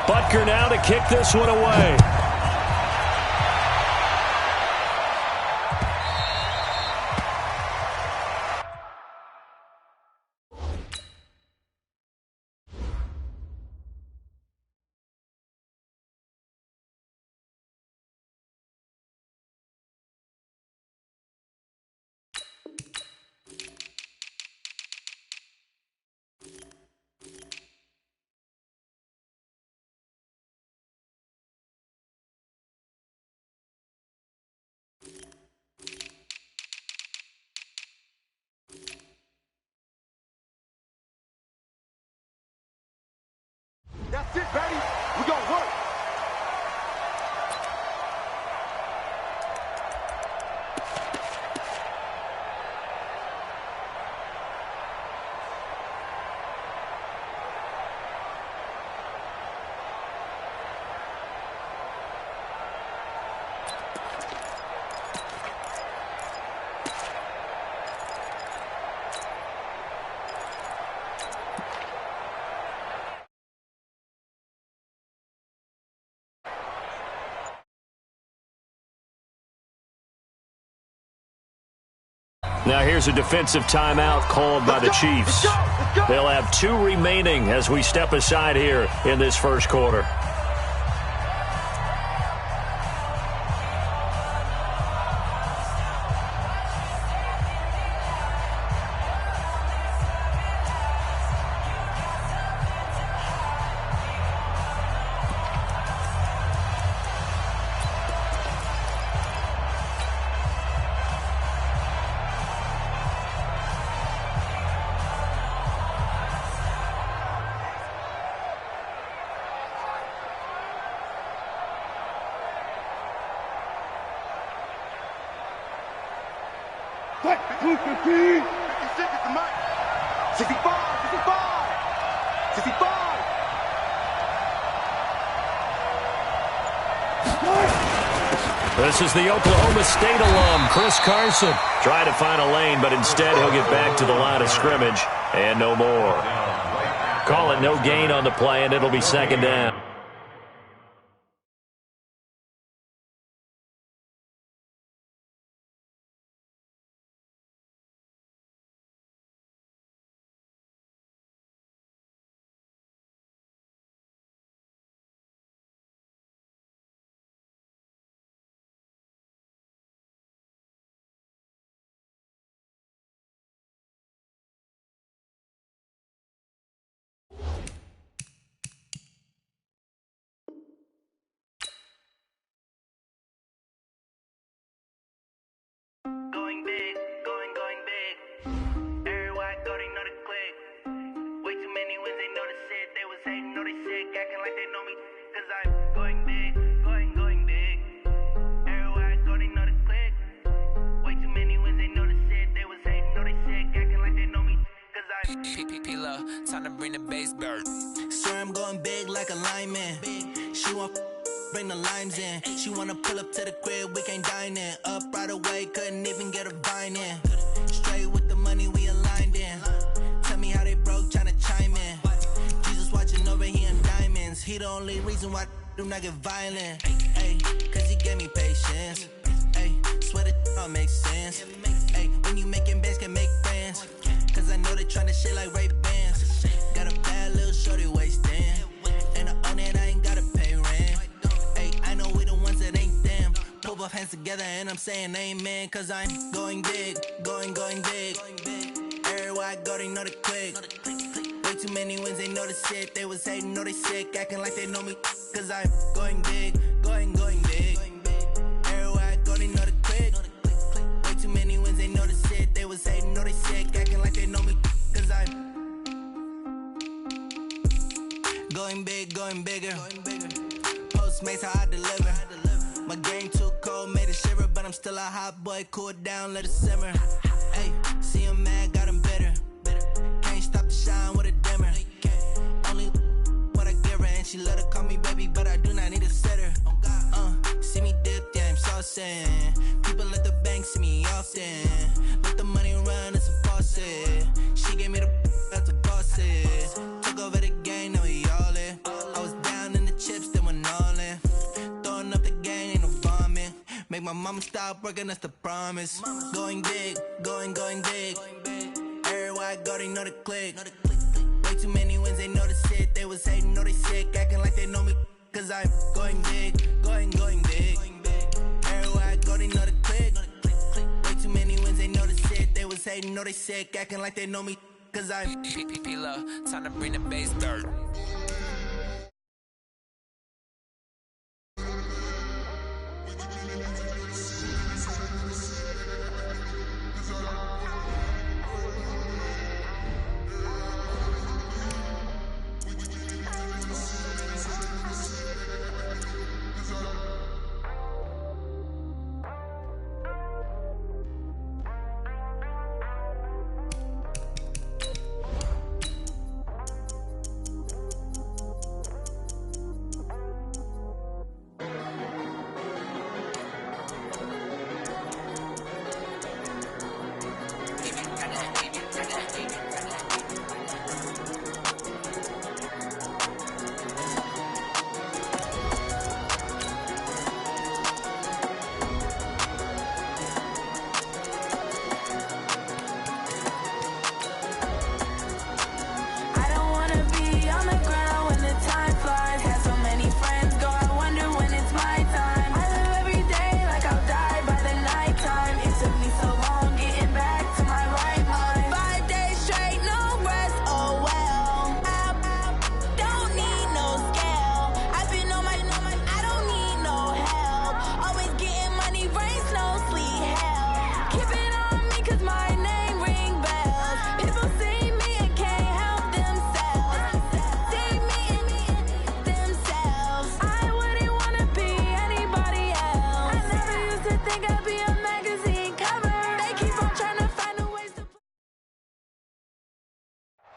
Butker now to kick this one away. That's it, baby. We gonna work. Now here's a defensive timeout called by the Chiefs. They'll have 2 remaining as we step aside here in this first quarter. What? 250. 56 is the mic. 65. 65. 65. This is the Oklahoma State alum, Chris Carson. Trying to find a lane, but instead he'll get back to the line of scrimmage and no more. Call it no gain on the play, and it'll be second down. Going big, going big. Everywhere I go, they know the click. Way too many wins, they know the shit. They was hating, know they sick, acting like they know me. Cause I'm going big, going big. Everywhere I go, they know the click. Way too many wins, they know the shit. They was hating, know they sick, acting like they know me. Cause I'm P-P-P-Lo, time to bring the bass bird. Swear I'm going big like a lineman. She want bring the limes in. She wanna pull up to the crib, we can't dine in. Up right away, couldn't even get a vine in. Straight with the money we aligned in. Tell me how they broke, tryna chime in. Jesus watching over here in diamonds. He the only reason why do not get violent. Ay, cause he gave me patience. Ay, swear that all makes sense. Ay, when you making bands, can make friends. Cause I know they tryna shit like Ray-Bans. Got a bad little shorty wasting. And I own it, I ain't gotta pay rent. I know we the ones that ain't them. Pull both hands together and I'm saying amen. Cause I'm going big, going big. Everywhere I go, they know the quick. Way too many wins, they know the shit. They was hating, know they sick, acting like they know me. Cause I'm going big, going big. Everywhere I go, they know the quick. Way too many wins, they know the shit. They was hating, know they sick, acting like they know me. Cause I'm going big, going bigger. Postmates how I deliver. My game too cold, made it shiver, but I'm still a hot boy. Cool it down, let it simmer. Hey, see him mad, got him bitter. Can't stop the shine with a dimmer. Only what I give her, and she let her call me baby, but I do not need a sitter. See me dip, yeah, I'm saucing. People at the bank see me often. Let the money run, it's a faucet. She gave me the that's a boss is. Took over the game, now we all it. I was down in the mama stop working, that's the promise. Going big, going big. Everywhere I go, they know the click. Way too many wins, they know the shit. They was hating, know they sick, acting like they know me. Cause I'm going big, going big. Everywhere I go, they know the click. Way too many wins, they know the shit. They was hating, know they sick, acting like they know me. Cause I'm P-P-P-Love, time to bring the bass dirt.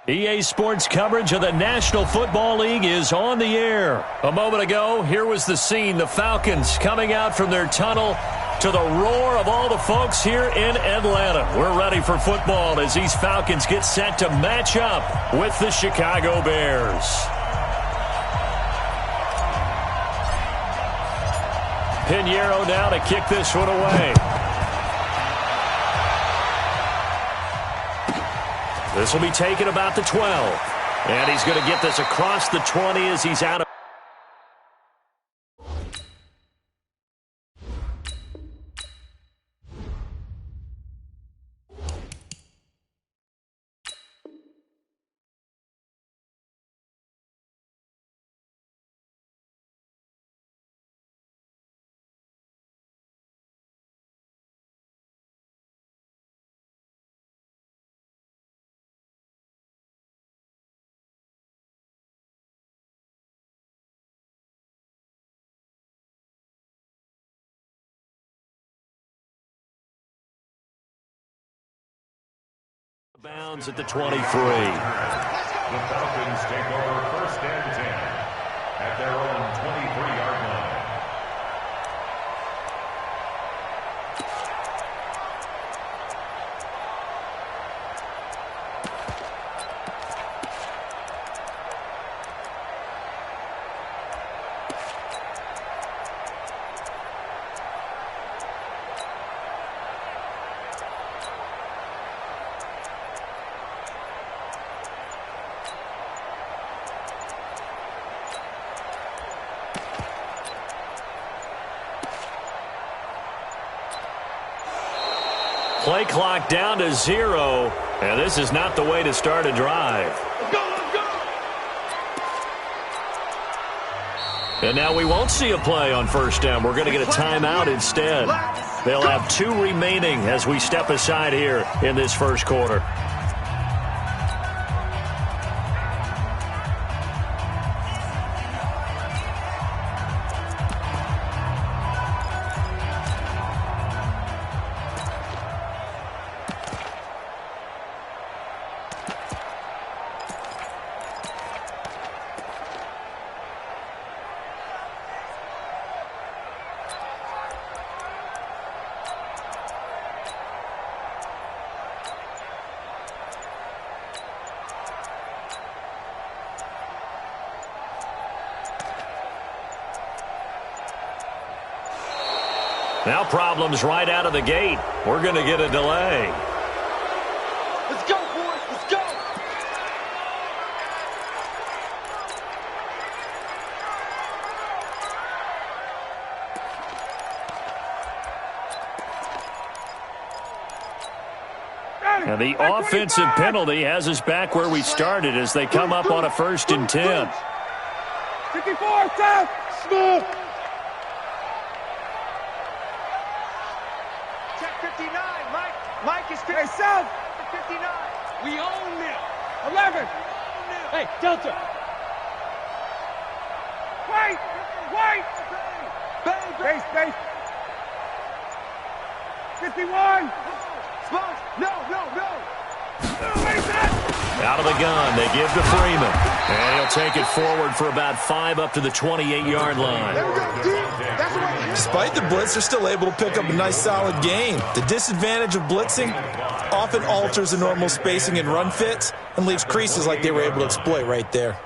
EA Sports coverage of the National Football League is on the air. A moment ago, here was the scene. The Falcons coming out from their tunnel to the roar of all the folks here in Atlanta. We're ready for football as these Falcons get set to match up with the Chicago Bears. Pinheiro now to kick this one away. This will be taken about the 12. And he's going to get this across the 20 as he's out of. Bounds at the 23. The Falcons take over first and 10 at their own 23-yard line. Play clock down to 0, and this is not the way to start a drive. Let's go, let's go! And now we won't see a play on first down. We're going to get a timeout instead. They'll have 2 remaining as we step aside here in this first quarter. Now problems right out of the gate. We're going to get a delay. Let's go, boys. Let's go. And the offensive penalty has us back where we started as they come up on a 1st and 10. 54, South. Smooth. Check 59, Mike. Mike is 59. Hey, South. 59. We own them. 11. Hey, Delta. Wait. Base. 51. Smoke. No. Out of the gun, they give to Freeman. And he'll take it forward for about 5 up to the 28-yard line. Despite the blitz, they're still able to pick up a nice solid gain. The disadvantage of blitzing often alters the normal spacing and run fits and leaves creases like they were able to exploit right there.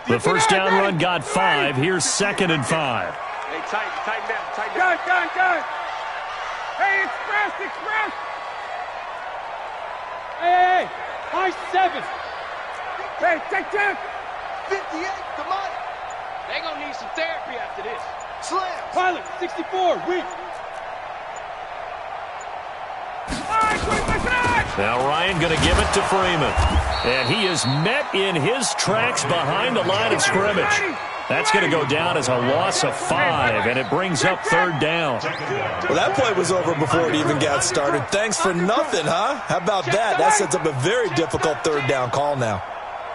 The first down run got 5. Here's 2nd and 5. Hey, tighten down. Gun. Hey, express. Hey, I-7. Hey, check. 58, come on. They gonna need some therapy after this. Slam. Pilot, 64, weak. Now Ryan going to give it to Freeman. And he is met in his tracks behind the line of scrimmage. That's going to go down as a loss of 5, and it brings up 3rd down. Well, that play was over before it even got started. Thanks for nothing, huh? How about that? That sets up a very difficult 3rd down call now.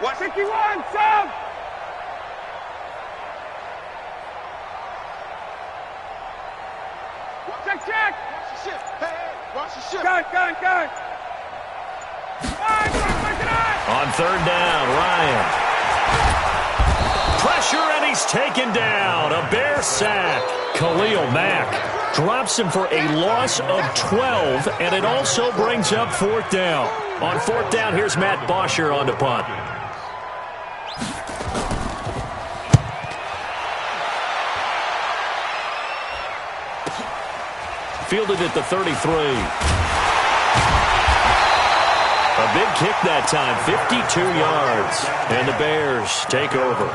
61, Sam! Check! Watch the ship. Hey, watch the ship. Gun. On 3rd down, Ryan. Pressure, and he's taken down. A Bear sack. Khalil Mack drops him for a loss of 12, and it also brings up 4th down. On 4th down, here's Matt Bosher on to punt. Fielded at the 33. A big kick that time, 52 yards. And the Bears take over.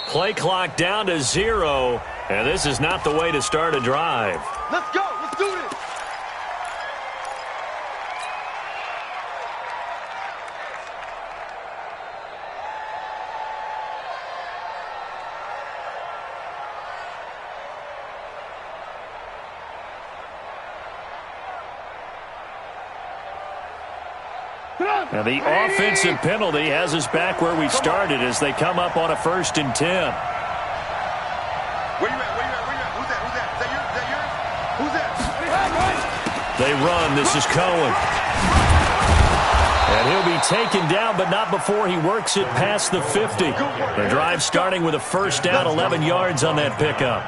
Play clock down to 0, and this is not the way to start a drive. Let's go. Let's do this. And the offensive penalty has us back where we started as they come up on a 1st and 10. Where you at? Who's that? Is that yours? Who's that? They run. This is Cohen. And he'll be taken down, but not before he works it past the 50. The drive starting with a 1st down, 11 yards on that pickup.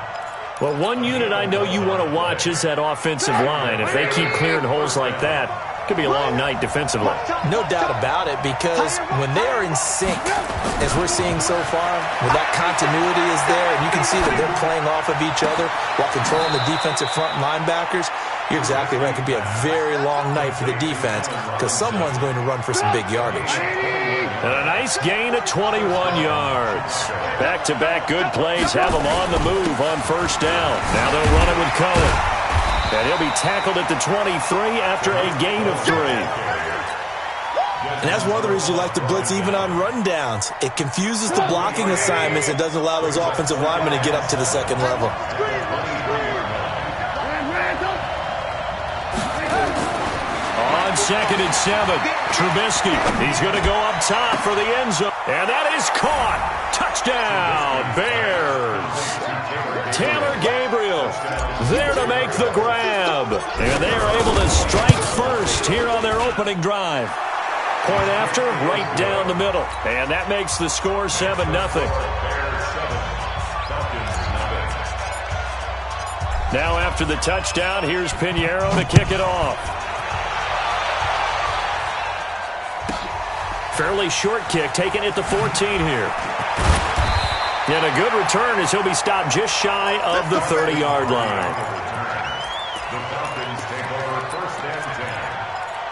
Well, one unit I know you want to watch is that offensive line. If they keep clearing holes like that, could be a long night defensively. No doubt about it, because when they are in sync, as we're seeing so far, when that continuity is there, and you can see that they're playing off of each other while controlling the defensive front linebackers, you're exactly right. It could be a very long night for the defense because someone's going to run for some big yardage. And a nice gain of 21 yards. Back-to-back good plays have them on the move on 1st down. Now they'll run it with Cohen. And he'll be tackled at the 23 after a gain of 3. And that's one of the reasons you like to blitz even on rundowns. It confuses the blocking assignments and doesn't allow those offensive linemen to get up to the second level. On 2nd and 7, Trubisky. He's going to go up top for the end zone. And that is caught. Touchdown, Bears. Taylor Gabriel there to make the grab. And they are able to strike first here on their opening drive. Point after, right down the middle. And that makes the score 7-0. Now after the touchdown, here's Pinheiro to kick it off. Fairly short kick, taken at the 14 here. And a good return as he'll be stopped just shy of the 30-yard line. The Falcons take over 1st and 10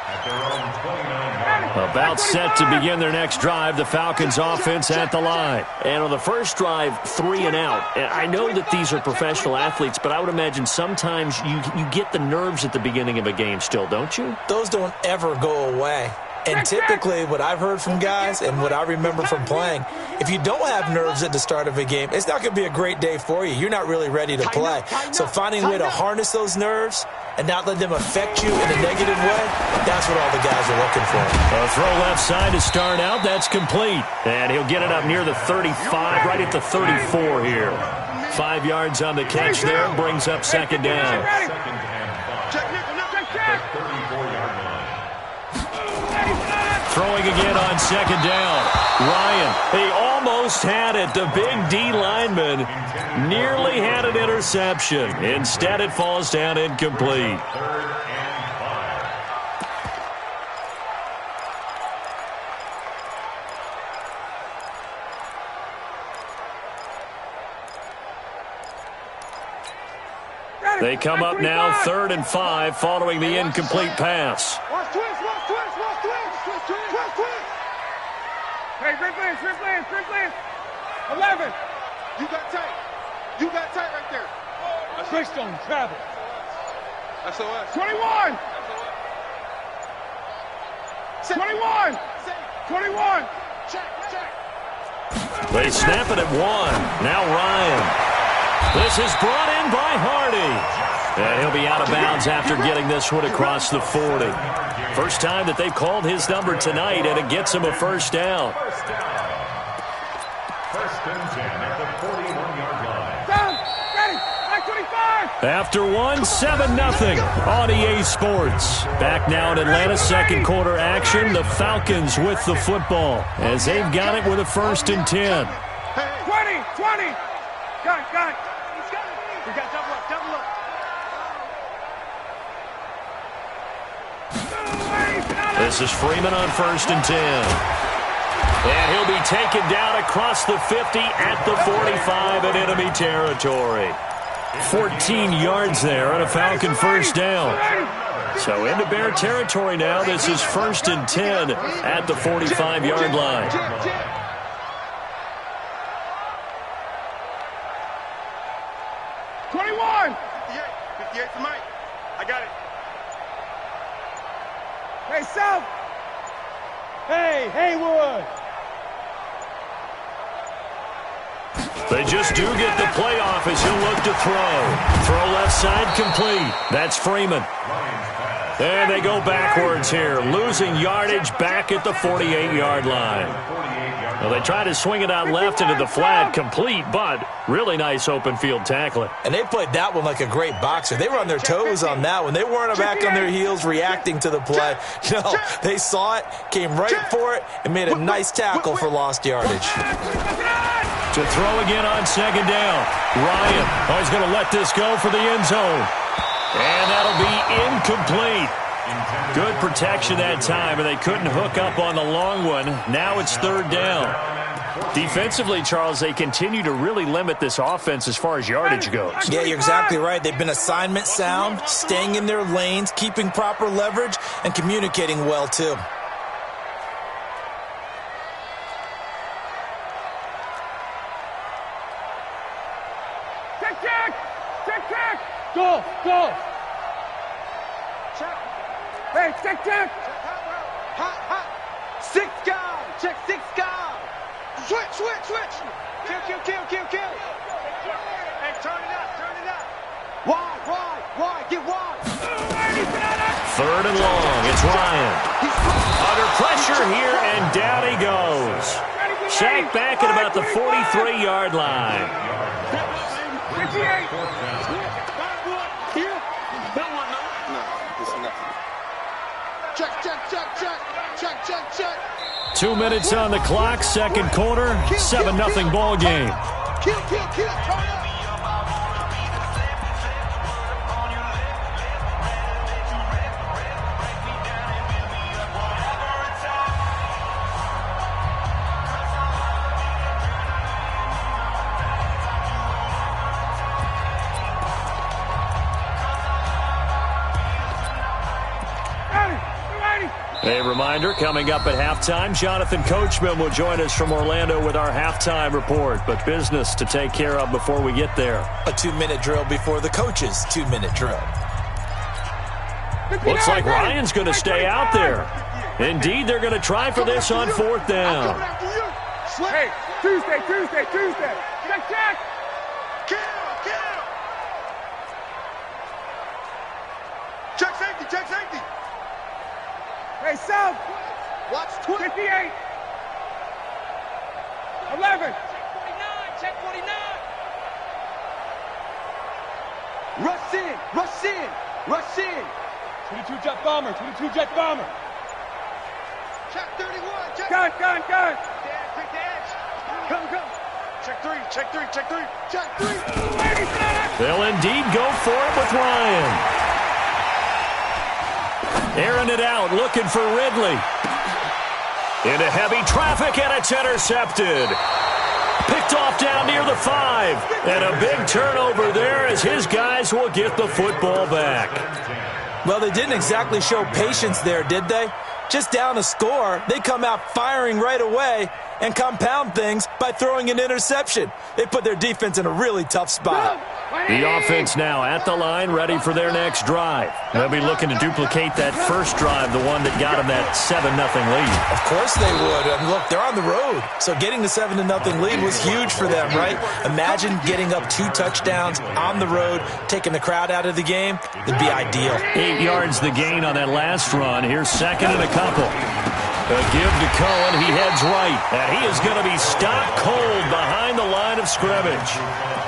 at their own 29-yard. About set to begin their next drive, the Falcons offense at the line. And on the first drive, 3 and out. And I know that these are professional athletes, but I would imagine sometimes you get the nerves at the beginning of a game still, don't you? Those don't ever go away. And typically what I've heard from guys and what I remember from playing, if you don't have nerves at the start of a game, it's not going to be a great day for you. You're not really ready to play. So finding a way to harness those nerves and not let them affect you in a negative way, that's what all the guys are looking for. A throw left side to start out. That's complete. And he'll get it up near the 35, right at the 34 here. 5 yards on the catch there. Brings up 2nd down. Throwing again on 2nd down. Ryan, he almost had it. The big D lineman nearly had an interception. Instead, it falls down incomplete. They come up now 3rd and 5 following the incomplete pass. Hey, Rick Lance. 11. You got tight right there. Switched on travel. SOS. 21. 21. Check. They snap it at 1. Now Ryan. This is brought in by Hardy. And he'll be out of bounds after getting this one across the 40. First time that they've called his number tonight, and it gets him a 1st down. 1st and 10 at the 41-yard line. Down. Ready. 25. After 7-0 on EA Sports. Back now in Atlanta, 2nd quarter action. The Falcons with the football as they've got it with a 1st and 10. 20. Got it. We got double up. This is Freeman on 1st and 10. And he'll be taken down across the 50 at the 45 in enemy territory. 14 yards there and a Falcon 1st down. So into Bear territory now. This is 1st and 10 at the 45-yard line. 21. 58 for Mike. I got it. Hey, South. Hey, Haywood. They just do get the playoff as he'll look to throw. Throw left side complete. That's Freeman. And they go backwards here, losing yardage back at the 48-yard line. Well, they try to swing it out left into the flat, complete, but really nice open field tackling. And they played that one like a great boxer. They were on their toes on that one. They weren't back on their heels reacting to the play. No, they saw it, came right for it, and made a nice tackle for lost yardage. To throw again on 2nd down. Ryan, he's going to let this go for the end zone. And that'll be incomplete. Good protection that time, and they couldn't hook up on the long one. Now it's 3rd down. Defensively, Charles, they continue to really limit this offense as far as yardage goes. Yeah, you're exactly right. They've been assignment sound, staying in their lanes, keeping proper leverage, and communicating well, too. Check. Go. Hey, check. Hot. Switch. Kill. Hey, turn it up. Wide. Get wide. Third and long. It's Ryan. Under pressure here, and down he goes. Sacked back at about the 43-yard line. 58. Check. 2 minutes on the clock, second quarter, 7-0 ball game. Kill. Turn up. A reminder, coming up at halftime, Jonathan Coachman will join us from Orlando with our halftime report. But business to take care of before we get there. A 2-minute drill before the coach's 2-minute drill. Looks like Ryan's going to stay out there. Indeed, they're going to try for this on fourth down. Hey, Tuesday. Check. Kill. Check safety. Hey, South. Watch 58. 11. Check 49. Rush in. 22 jet bomber. Check 31. Gun. Dad, quick dash. Come. Check 3. They'll indeed go for it with Ryan. Airing it out, looking for Ridley. Into heavy traffic, and it's intercepted. Picked off down near the 5. And a big turnover there as his guys will get the football back. Well, they didn't exactly show patience there, did they? Just down a score, they come out firing right away and compound things by throwing an interception. They put their defense in a really tough spot. The offense now at the line, ready for their next drive. They'll be looking to duplicate that first drive, the one that got them that 7-0 lead. Of course they would. And look, they're on the road. So getting the 7-0 lead was huge for them, right? Imagine getting up 2 touchdowns on the road, taking the crowd out of the game. It'd be ideal. 8 yards the gain on that last run. Here's second and a couple. A give to Cohen. He heads right. And he is going to be stopped cold behind the line of scrimmage.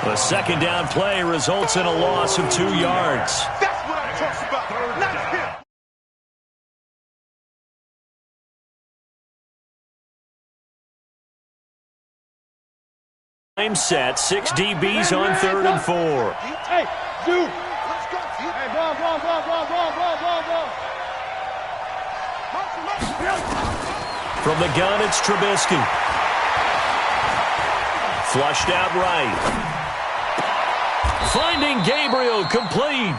The second down play results in a loss of 2 yards. That's what I'm talking about. Not him. Time set. 6 DBs on 3rd and 4. Hey, dude. Let's go. Hey, ball. From the gun, it's Trubisky. Flushed out right. Finding Gabriel, complete.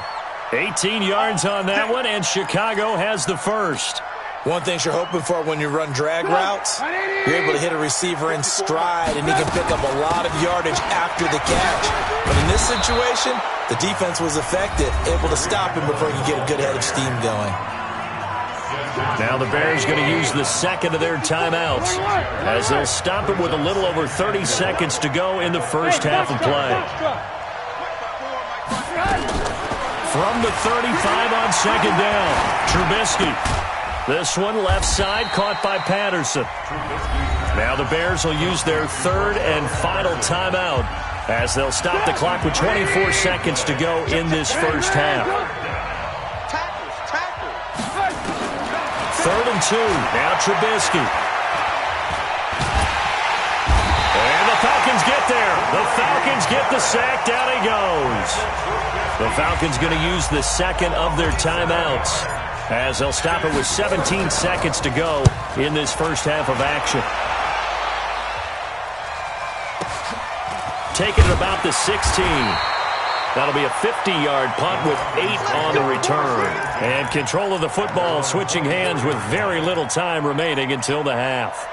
18 yards on that one, and Chicago has the first. One thing you're hoping for when you run drag routes, you're able to hit a receiver in stride, and he can pick up a lot of yardage after the catch. But in this situation, the defense was effective, able to stop him before he could get a good head of steam going. Now the Bears going to use the second of their timeouts as they'll stop it with a little over 30 seconds to go in the first half of play. From the 35 on second down, Trubisky. This one left side caught by Patterson. Now the Bears will use their third and final timeout as they'll stop the clock with 24 seconds to go in this first half. 3rd and 2. Now Trubisky. And the Falcons get there. The Falcons get the sack. Down he goes. The Falcons going to use the second of their timeouts as they'll stop it with 17 seconds to go in this first half of action. Taking it about the 16. That'll be a 50-yard punt with 8 on the return. And control of the football switching hands with very little time remaining until the half.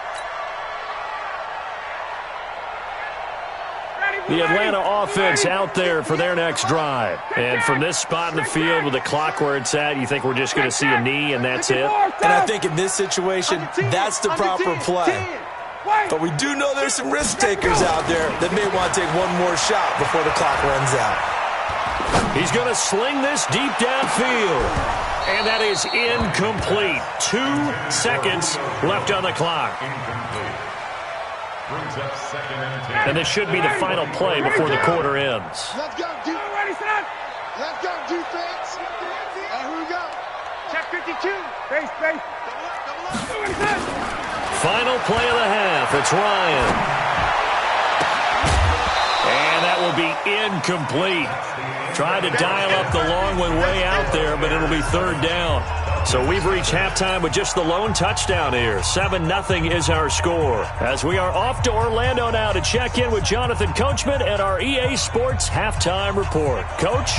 The Atlanta offense out there for their next drive. And from this spot in the field with the clock where it's at, you think we're just going to see a knee and that's it? And I think in this situation, that's the proper play. But we do know there's some risk takers out there that may want to take one more shot before the clock runs out. He's going to sling this deep downfield. And that is incomplete. 2 seconds left on the clock. And this should be the final play before the quarter ends. Let's go, defense. Let's go, defense. And here we go. Check 52. Base. Final play of the half. It's Ryan. And that will be incomplete. Tried to dial up the long one way out there, but it'll be third down. So we've reached halftime with just the lone touchdown here. 7-0 is our score. As we are off to Orlando now to check in with Jonathan Coachman and our EA Sports halftime report. Coach?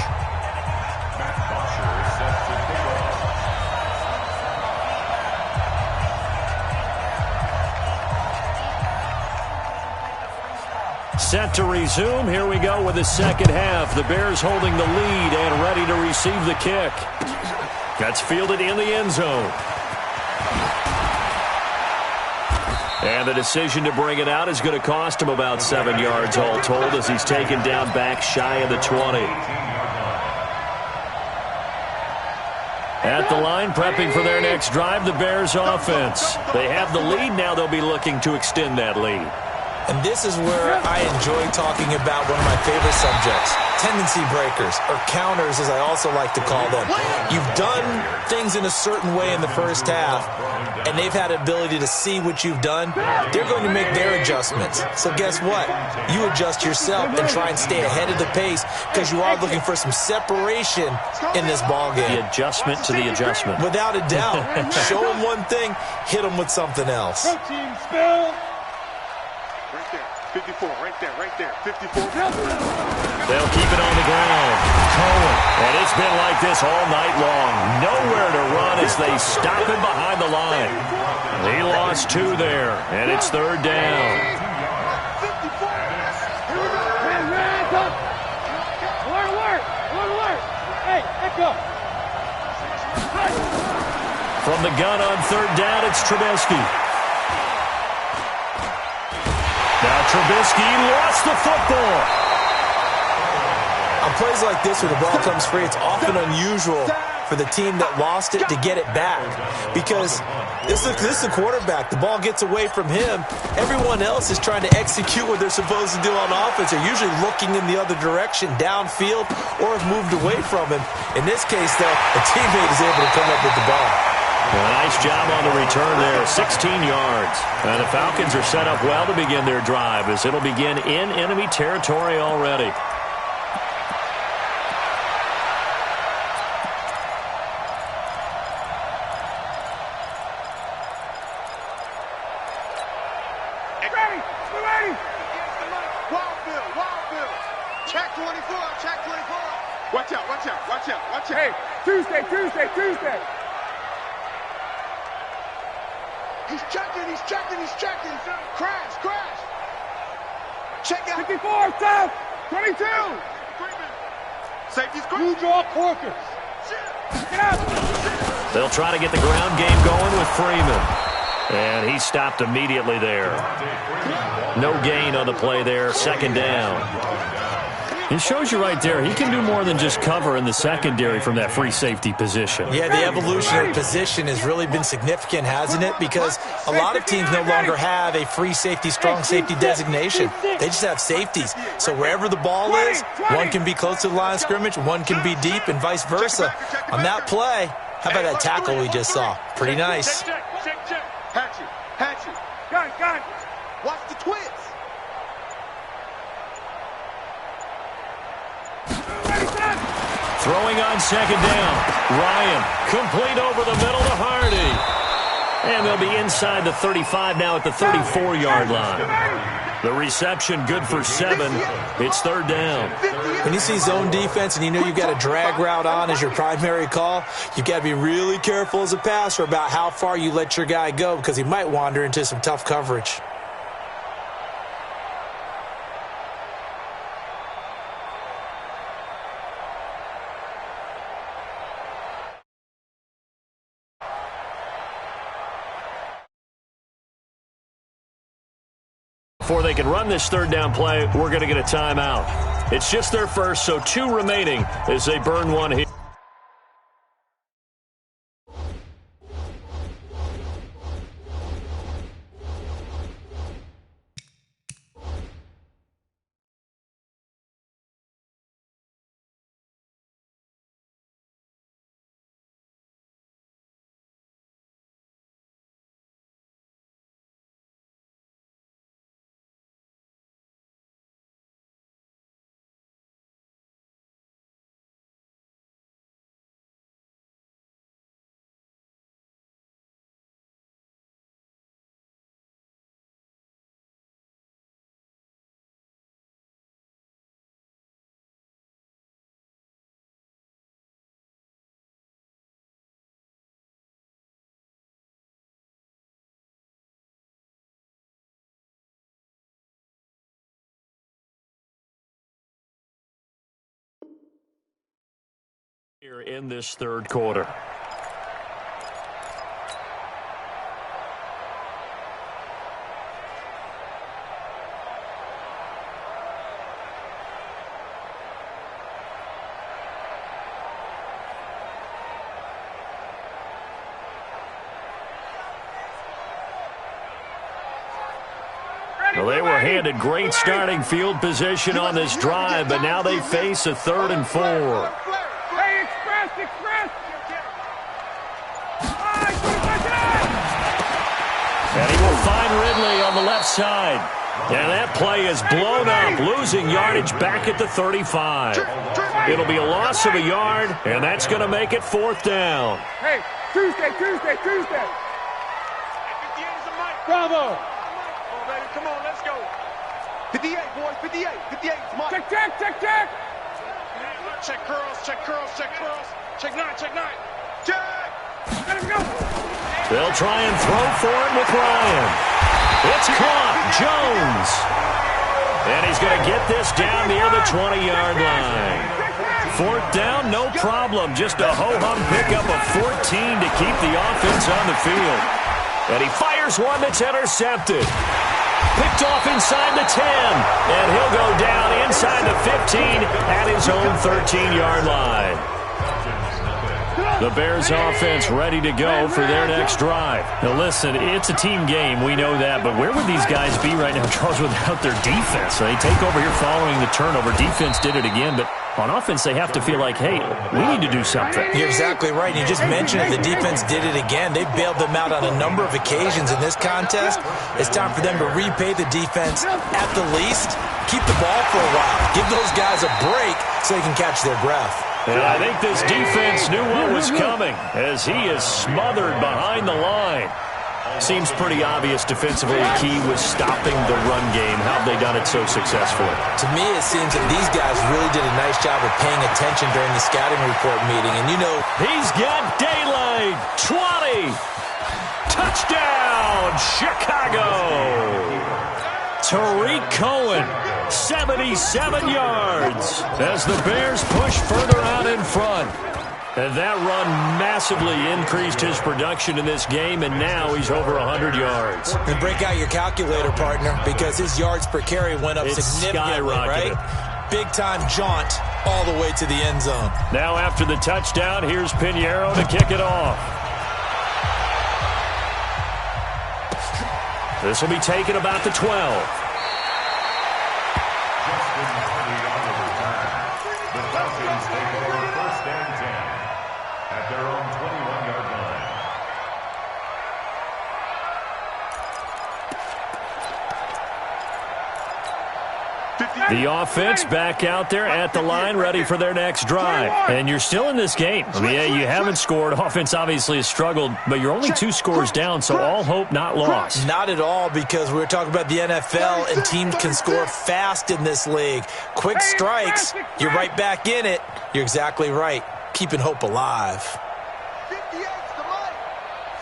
Set to resume. Here we go with the second half. The Bears holding the lead and ready to receive the kick. That's fielded in the end zone. And the decision to bring it out is going to cost him about 7 yards all told as he's taken down back shy of the 20. At the line, prepping for their next drive, the Bears offense. They have the lead. Now they'll be looking to extend that lead. And this is where I enjoy talking about one of my favorite subjects, tendency breakers, or counters as I also like to call them. You've done things in a certain way in the first half, and they've had the ability to see what you've done. They're going to make their adjustments. So guess what? You adjust yourself and try and stay ahead of the pace because you are looking for some separation in this ballgame. The adjustment to the adjustment. Without a doubt. Show them one thing, hit them with something else. Protein spill. 54, right there, 54. They'll keep it on the ground. Cohen. And it's been like this all night long. Nowhere to run as they stop him behind the line. He lost 2 there, and it's third down. 54. Alert. Hey, echo. From the gun on third down, it's Trubisky. Now Trubisky lost the football. On plays like this where the ball comes free, it's often unusual for the team that lost it to get it back. Because this is the quarterback. The ball gets away from him. Everyone else is trying to execute what they're supposed to do on offense. They're usually looking in the other direction, downfield, or have moved away from him. In this case, though, a teammate is able to come up with the ball. Well, nice job on the return there, 16 yards. And the Falcons are set up well to begin their drive as it'll begin in enemy territory already. Ready. Wild Bill. Check 24. Watch out. Hey, Tuesday. He's checking. Crash. Check out. 54, south. 22. Safety's great. You draw Corkers. Get out. They'll try to get the ground game going with Freeman. And he stopped immediately there. No gain on the play there. Second down. It shows you right there, he can do more than just cover in the secondary from that free safety position. Yeah, the evolution of position has really been significant, hasn't it? Because a lot of teams no longer have a free safety, strong safety designation. They just have safeties. So wherever the ball is, one can be close to the line of scrimmage, one can be deep, and vice versa. On that play, how about that tackle we just saw? Pretty nice. Check. Hatchet. Got it. Watch the twins. Throwing on second down. Ryan, complete over the middle to Hardy. And they'll be inside the 35 now at the 34-yard line. The reception good for 7. It's third down. When you see zone defense and you know you've got a drag route on as your primary call, you've got to be really careful as a passer about how far you let your guy go because he might wander into some tough coverage. before they can run this third down play, we're going to get a timeout. It's just their first, so 2 remaining as they burn one here. Here in this third quarter. Well, they were handed great starting field position on this drive, but now they face a 3rd and 4. Hey, express! And he will find Ridley on the left side. And that play is blown up, losing yardage back at the 35. It'll be a loss of a yard, and that's going to make it 4th down. Hey, Tuesday. Bravo. Come on, let's go. 58, boys, 58. Come on. Check. Check curls. Check 9. Check. Let him go. They'll try and throw for him with Ryan. It's caught. Jones. And he's going to get this down near the 20-yard line. 4th down, no problem. Just a ho-hum pickup of 14 to keep the offense on the field. And he fires one that's intercepted. Picked off inside the 10. And he'll go down inside the 15 at his own 13-yard line. The Bears offense ready to go for their next drive. Now listen, it's a team game, we know that, but where would these guys be right now, Charles, without their defense? So they take over here following the turnover. Defense did it again, but on offense they have to feel like, hey, we need to do something. You're exactly right. You just mentioned it. The defense did it again. They bailed them out on a number of occasions in this contest. It's time for them to repay the defense at the least. Keep the ball for a while. Give those guys a break so they can catch their breath. And I think this defense knew what was coming as he is smothered behind the line. Seems pretty obvious defensively the key was stopping the run game. How have they done it so successfully? To me, it seems that these guys really did a nice job of paying attention during the scouting report meeting. And, you know, he's got daylight. 20. Touchdown, Chicago. Tariq Cohen, 77 yards as the Bears push further out in front. And that run massively increased his production in this game, and now he's over 100 yards. And break out your calculator, partner, because his yards per carry went up significantly, right? Big-time jaunt all the way to the end zone. Now after the touchdown, here's Pinheiro to kick it off. This will be taken about the 12. The offense back out there at the line, ready for their next drive. And you're still in this game. I mean, yeah, you haven't scored. Offense obviously has struggled, but you're only 2 scores down, so all hope not lost. Not at all, because we were talking about the NFL, and teams can score fast in this league. Quick strikes, you're right back in it. You're exactly right. Keeping hope alive. 58's the mic.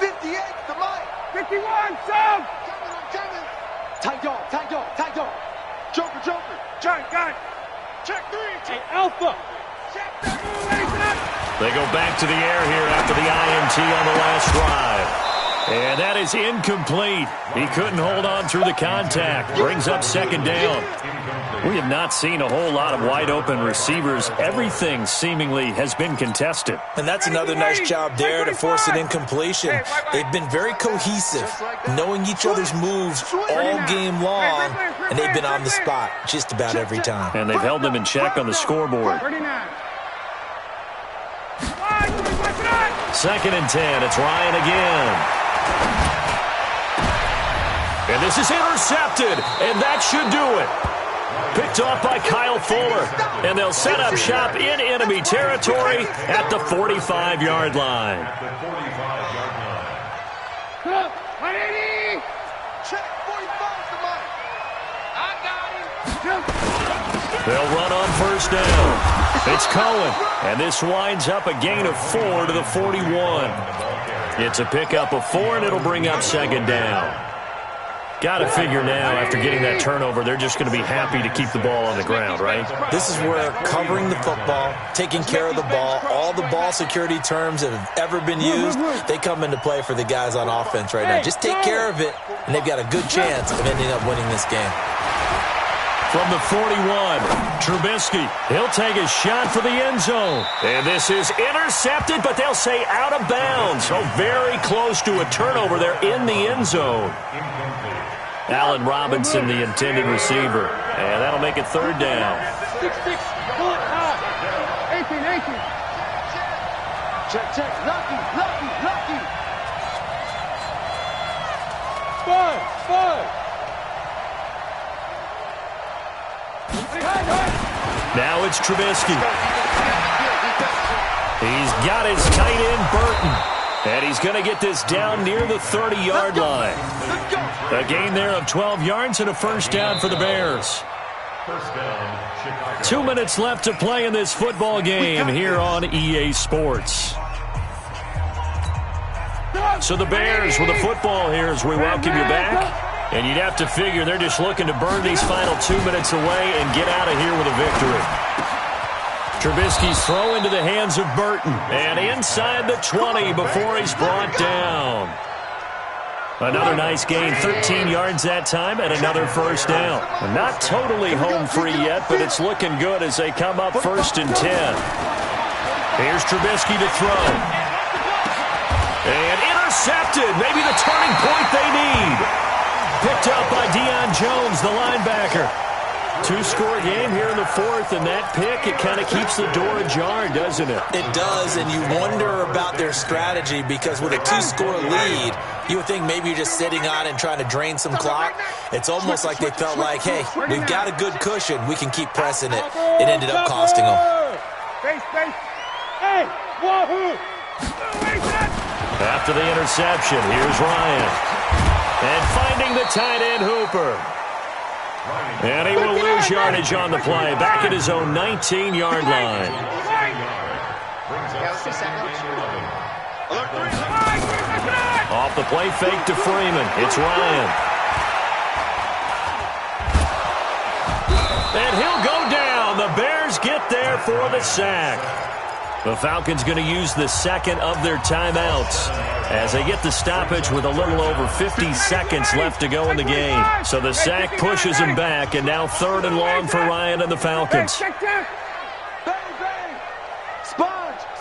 58's the mic. 51, Sam. Coming. Tight dog. Joker. Got it. Check 3. Hey, Alpha. Check that. They go back to the air here after the INT on the last drive. And that is incomplete. He couldn't hold on through the contact. Brings up second down. We have not seen a whole lot of wide-open receivers. Everything seemingly has been contested. And that's another nice job there to force an incompletion. They've been very cohesive, knowing each other's moves all game long, and they've been on the spot just about every time. And they've held them in check on the scoreboard. 2nd and 10. It's Ryan again. And this is intercepted, and that should do it. Picked off by Kyle Fuller, and they'll set up shop in enemy territory at the 45-yard line. They'll run on first down. It's Cohen, and this winds up a gain of 4 to the 41. It's a pickup of 4, and it'll bring up second down. Got to figure now, after getting that turnover, they're just going to be happy to keep the ball on the ground, right? This is where covering the football, taking care of the ball, all the ball security terms that have ever been used, they come into play for the guys on offense right now. Just take care of it, and they've got a good chance of ending up winning this game. From the 41, Trubisky. He'll take a shot for the end zone. And this is intercepted, but they'll say out of bounds. So very close to a turnover there in the end zone. Allen Robinson, the intended receiver. And that'll make it third down. 6-6. Pull it high. 18. Check. Lucky. 5. Now it's Trubisky. He's got his tight end, Burton. And he's going to get this down near the 30-yard line. A gain there of 12 yards and a first down for the Bears. 2 minutes left to play in this football game here on EA Sports. So the Bears with the football here as we welcome you back. And you'd have to figure they're just looking to burn these final 2 minutes away and get out of here with a victory. Trubisky's throw into the hands of Burton. And inside the 20 before he's brought down. Another nice gain, 13 yards that time, and another first down. Not totally home free yet, but it's looking good as they come up 1st and 10. Here's Trubisky to throw. And intercepted. Maybe the turning point they need. Picked up by Deion Jones, the linebacker. 2-score game here in the 4th, and that pick, it kind of keeps the door ajar, doesn't it? It does, and you wonder about their strategy because with a 2-score lead, you would think maybe you're just sitting on and trying to drain some clock. It's almost like they felt like, hey, we've got a good cushion. We can keep pressing it. It ended up costing them. Hey, wahoo! After the interception, here's Ryan. And finding the tight end, Hooper. And he will lose yardage on the play. Back at his own 19-yard line. Off the play fake to Freeman. It's Ryan. And he'll go down. The Bears get there for the sack. The Falcons going to use the second of their timeouts as they get the stoppage with a little over 50 seconds left to go in the game. So the sack pushes him back, and now 3rd and long for Ryan and the Falcons. Sponge.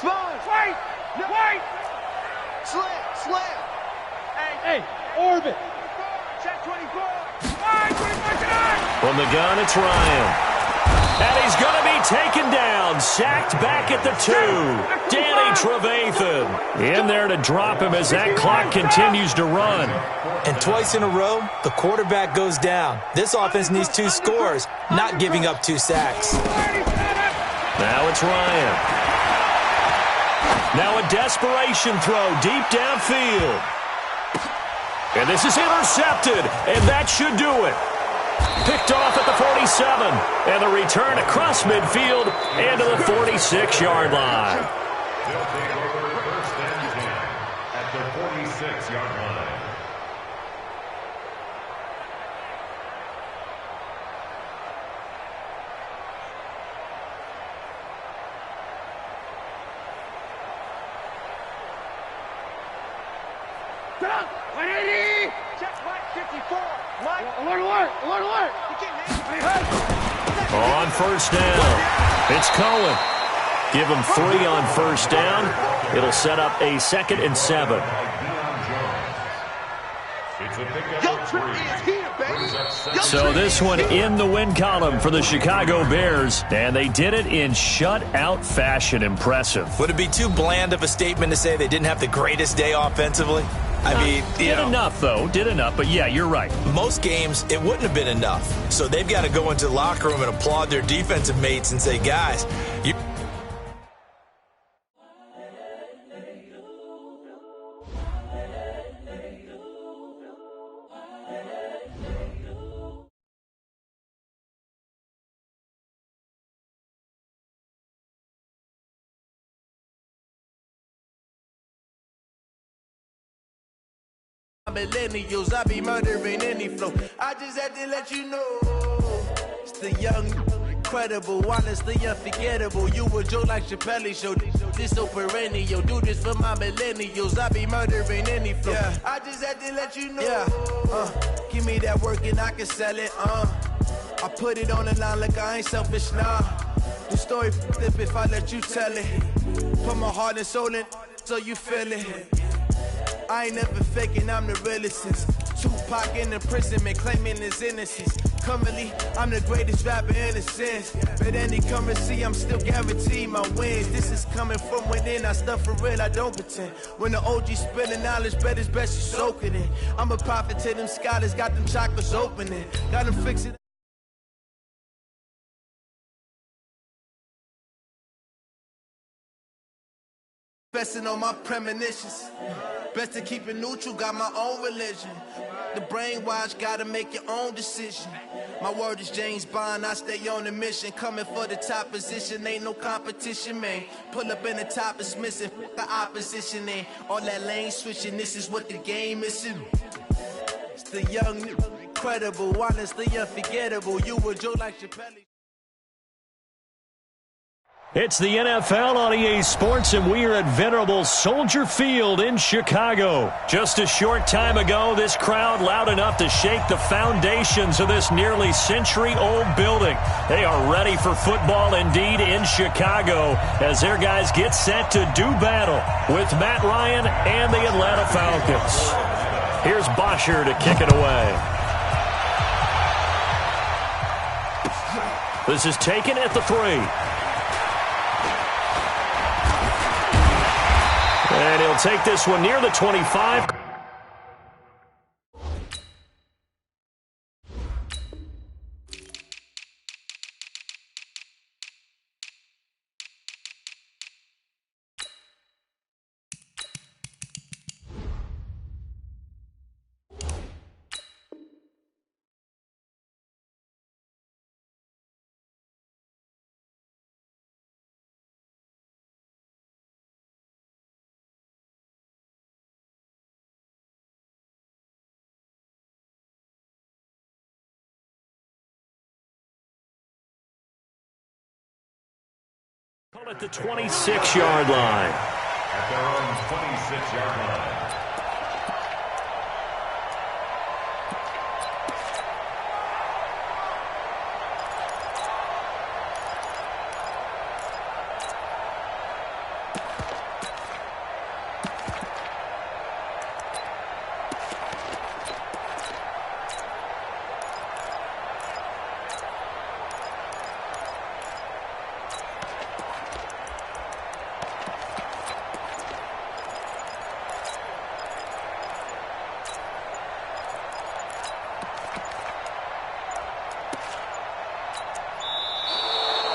Wait. Slam. Hey, orbit. Check 24. From the gun, it's Ryan. And he's going to be taken down, sacked back at the 2. Danny Trevathan in there to drop him as that clock continues to run. And twice in a row, the quarterback goes down. This offense needs 2 scores, not giving up 2 sacks. Now it's Ryan. Now a desperation throw deep downfield. And this is intercepted, and that should do it. Picked off at the 47, and the return across midfield and to the 46-yard line. They'll take over 1st and 10 at the 46-yard line. Check Mike 54. Mike. Alert. On first down, it's Cohen. Give him 3 on first down. It'll set up a 2nd and 7. So this one in the win column for the Chicago Bears, and they did it in shutout fashion. Impressive. Would it be too bland of a statement to say they didn't have the greatest day offensively? I mean, did enough, though. Did enough, but yeah, you're right. Most games, it wouldn't have been enough. So they've got to go into the locker room and applaud their defensive mates and say, guys, you... Millennials, I be murdering any flow. I just had to let you know, it's the young, incredible, honestly unforgettable. You a Joe like Chappelle show. This so perennial. Do this for my millennials. I be murdering any flow. Yeah. I just had to let you know. Yeah. Give me that work and I can sell it. I put it on the line like I ain't selfish now. The story flip if I let you tell it. Put my heart and soul in so you feel it. I ain't never faking, I'm the realest since Tupac in imprisonment, claiming his innocence. Currently, I'm the greatest rapper in a sense. But any currency, I'm still guaranteed my wins. This is coming from within, I stuff for real, I don't pretend. When the OG spilling knowledge, bet it's best you soak it in. I'm a prophet to them scholars, got them chakras opening. Got them fixing. Besting on my premonitions. Best to keep it neutral, got my own religion. The brainwash, gotta make your own decision. My word is James Bond, I stay on a mission. Coming for the top position, ain't no competition, man. Pull up in the top, it's missing, the opposition, man. All that lane switching, this is what the game is. It's the young, incredible, honestly unforgettable. You a Joe like Chappelle. It's the NFL on EA Sports, and we are at venerable Soldier Field in Chicago. Just a short time ago, this crowd loud enough to shake the foundations of this nearly century-old building. They are ready for football indeed in Chicago as their guys get set to do battle with Matt Ryan and the Atlanta Falcons. Here's Bosher to kick it away. This is taken at the 3. And he'll take this one near the 25. At the 26-yard line. At their own 26-yard line.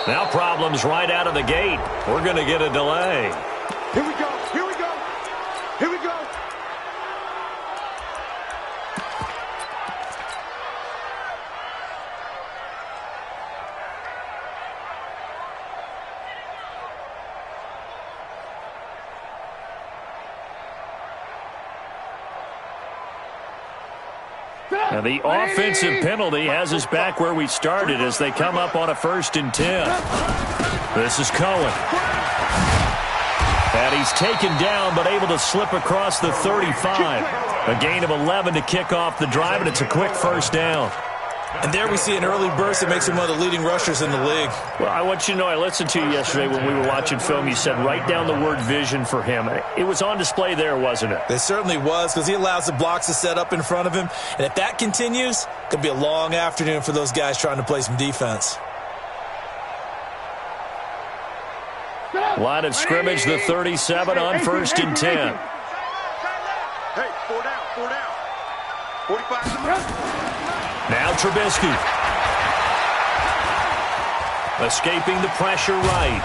Now problems right out of the gate. We're going to get a delay. Here we go. Here we go. Here we go. Now the offensive penalty has us back where we started as they come up on a 1st and 10. This is Cohen. And he's taken down, but able to slip across the 35. A gain of 11 to kick off the drive, and it's a quick first down. And there we see an early burst that makes him one of the leading rushers in the league. Well, I want you to know, I listened to you yesterday when we were watching film. You said write down the word vision for him. It was on display there, wasn't it? It certainly was, because he allows the blocks to set up in front of him. And if that continues, it could be a long afternoon for those guys trying to play some defense. Line of scrimmage, the 37 on 1st and 10. Hey, 4 down. 45. Now Trubisky. Escaping the pressure right.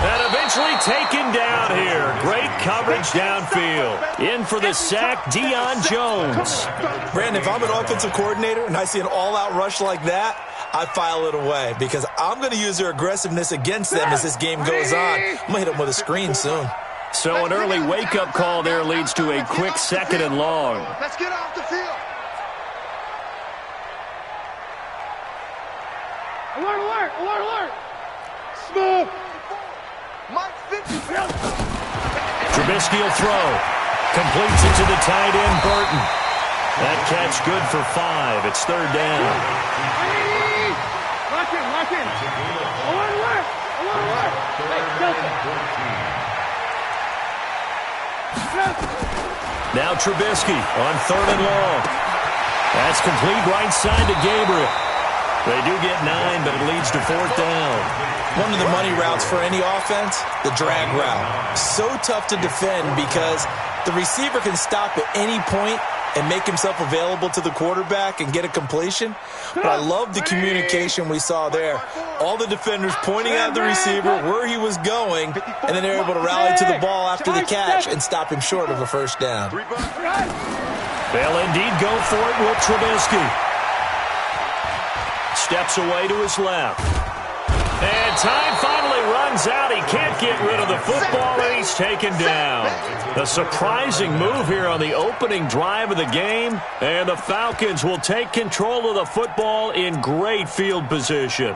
And eventually taken down here. Great coverage downfield. In for the sack, Deion Jones. Brandon, if I'm an offensive coordinator and I see an all-out rush like that, I file it away because I'm going to use their aggressiveness against them as this game goes on. I'm going to hit them with a screen soon. So an early wake-up call there leads to a quick 2nd and long. Let's get off the field. Alert. Smooth. Mike 50. Trubisky will throw. Completes it to the tight end, Burton. That catch good for 5. It's 3rd down. Lock in. Alert. Now Trubisky on 3rd and long. That's complete right side to Gabriel. They do get 9, but it leads to 4th down. One of the money routes for any offense, the drag route. So tough to defend because the receiver can stop at any point and make himself available to the quarterback and get a completion. But I love the communication we saw there. All the defenders pointing at the receiver where he was going, and then they're able to rally to the ball after the catch and stop him short of a 1st down. They'll indeed go for it with Trubisky. Steps away to his left. And time finally runs out. He can't get rid of the football, and he's taken down. A surprising move here on the opening drive of the game, and the Falcons will take control of the football in great field position.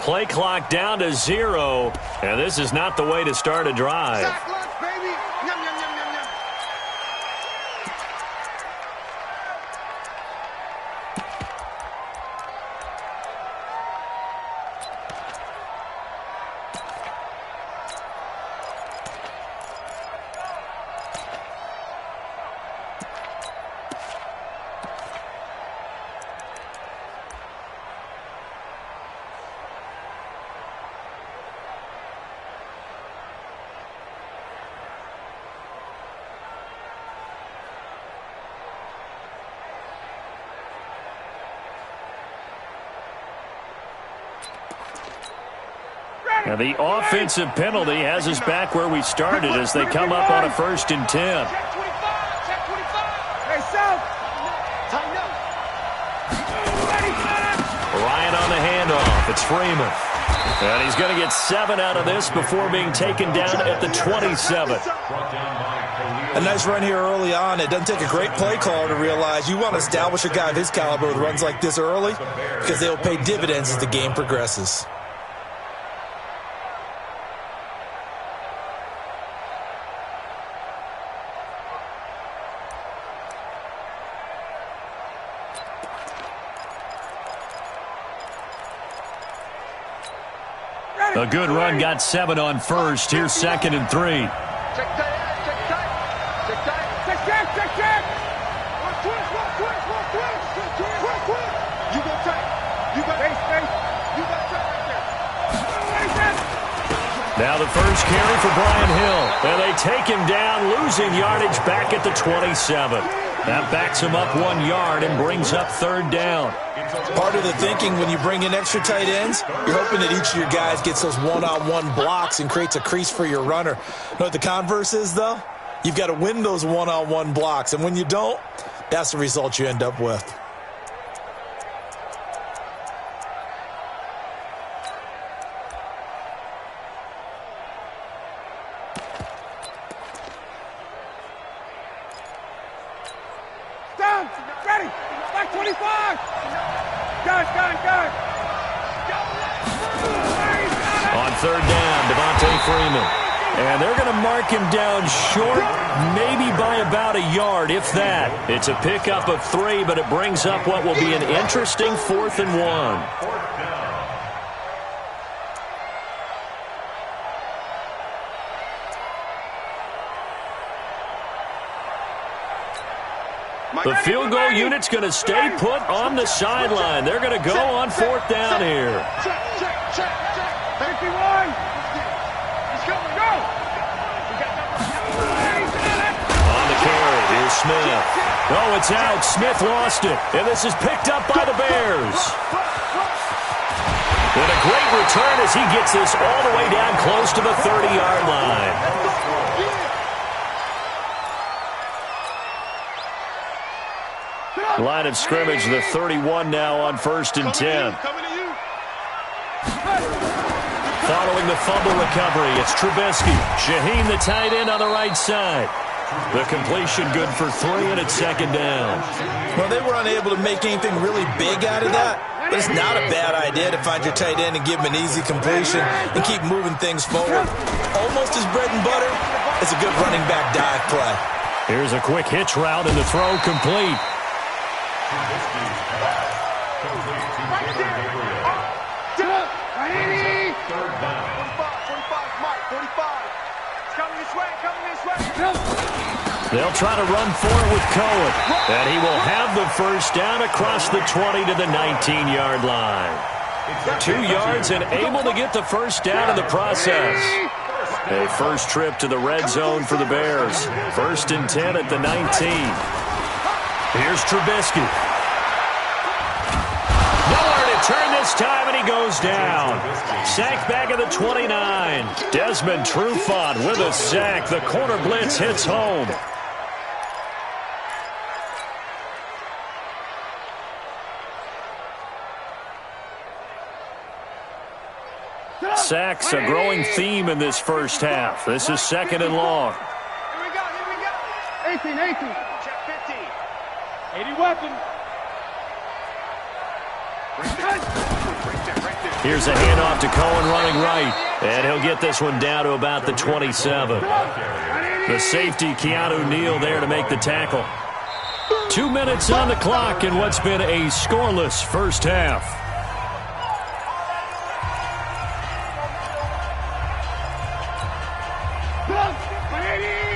Play clock down to 0, and this is not the way to start a drive. Sack lunch, baby. Yum, yum, yum, yum, yum. And the offensive penalty has us back where we started as they come up on a 1st and 10. Check 25. Hey, South. Tighten up. Ready, set. Ryan on the handoff. It's Freeman. And he's going to get 7 out of this before being taken down at the 27. A nice run here early on. It doesn't take a great play caller to realize you want to establish a guy of his caliber with runs like this early because they will pay dividends as the game progresses. A good run got 7 on first. Here's 2nd and 3. Check tight. You go tight. You got space. You got tight right there. Now the first carry for Brian Hill. And they take him down, losing yardage back at the 27. That backs him up 1 yard and brings up 3rd down. Part of the thinking when you bring in extra tight ends, you're hoping that each of your guys gets those one-on-one blocks and creates a crease for your runner. You know what the converse is, though? You've got to win those one-on-one blocks, and when you don't, that's the result you end up with. Down. Ready. Back 25. Got it. On 3rd down, Devontae Freeman. And they're going to mark him down short, maybe by about a yard, if that. It's a pickup of 3, but it brings up what will be an interesting 4th and 1. The field goal unit's going to stay put on the sideline. They're going to go on 4th down here. Check. 51. He's coming. Go. On the carry, here's Smith. Oh, it's out. Smith lost it. And this is picked up by the Bears. And a great return as he gets this all the way down close to the 30-yard line. Line of scrimmage, the 31 now on 1st and 10. Following the fumble recovery, it's Trubisky. Shaheen, the tight end, on the right side. The completion good for 3, and it's 2nd down. Well, they were unable to make anything really big out of that, but it's not a bad idea to find your tight end and give him an easy completion and keep moving things forward. Almost his bread and butter is a good running back dive play. Here's a quick hitch route, and the throw complete. They'll try to run for it with Cohen. And he will have the first down across the 20 to the 19-yard line. 2 yards and able to get the first down in the process. A first trip to the red zone for the Bears. 1st and 10 at the 19. Here's Trubisky. Nowhere to turn this time, and he goes down. Sacked back at the 29. Desmond Trufant with a sack. The corner blitz hits home. Sacks, a growing theme in this first half. This is 2nd and long. Here we go. 18. Check 15. 80 weapon. Here's a handoff to Cohen running right. And he'll get this one down to about the 27. The safety, Keanu Neal, there to make the tackle. 2 minutes on the clock in what's been a scoreless first half.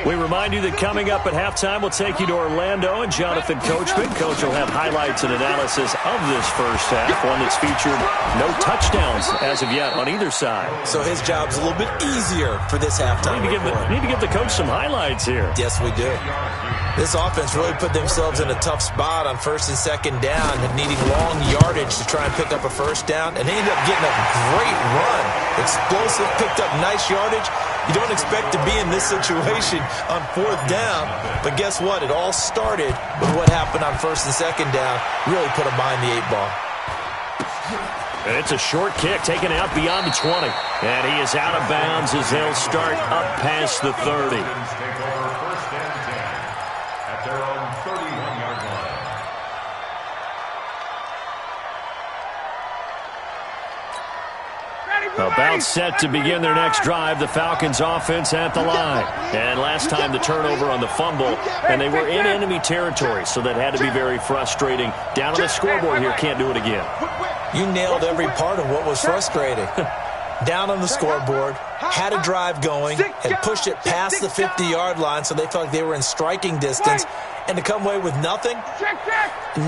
We remind you that coming up at halftime, we'll take you to Orlando and Jonathan Coachman. Coach will have highlights and analysis of this first half, one that's featured no touchdowns as of yet on either side. So his job's a little bit easier for this halftime. Need to give the coach some highlights here. Yes, we do. This offense really put themselves in a tough spot on 1st and 2nd down, needing long yardage to try and pick up a first down, and they ended up getting a great run. Explosive, picked up nice yardage. You don't expect to be in this situation on 4th down, but guess what? It all started with what happened on 1st and 2nd down. Really put them behind the 8 ball. It's a short kick taken out beyond the 20, and he is out of bounds as they'll start up past the 30. At their own 31-yard line. About set to begin their next drive, the Falcons offense at the line. And last time the turnover on the fumble, and they were in enemy territory, so that had to be very frustrating. Down on the scoreboard here, can't do it again. You nailed every part of what was frustrating. down on the scoreboard, had a drive going, had pushed it past the 50-yard line so they felt like they were in striking distance, and to come away with nothing,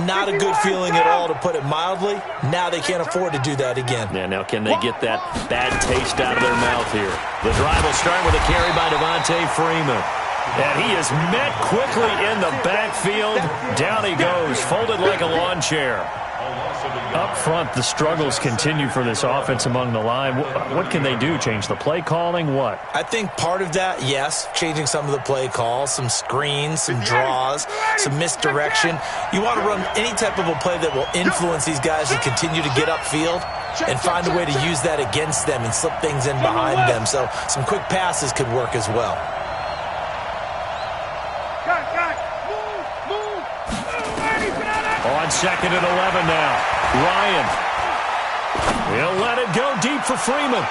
not a good feeling at all, to put it mildly. Now they can't afford to do that again. Yeah, now can they get that bad taste out of their mouth here? The drive will start with a carry by Devontae Freeman. And he is met quickly in the backfield. Down he goes, folded like a lawn chair. Up front, the struggles continue for this offense among the line. What can they do? Change the play calling? What? I think part of that, yes, changing some of the play calls, some screens, some draws, some misdirection. You want to run any type of a play that will influence these guys to continue to get upfield and find a way to use that against them and slip things in behind them. So some quick passes could work as well. On 2nd and 11 now. Ryan. He'll let it go deep for Freeman.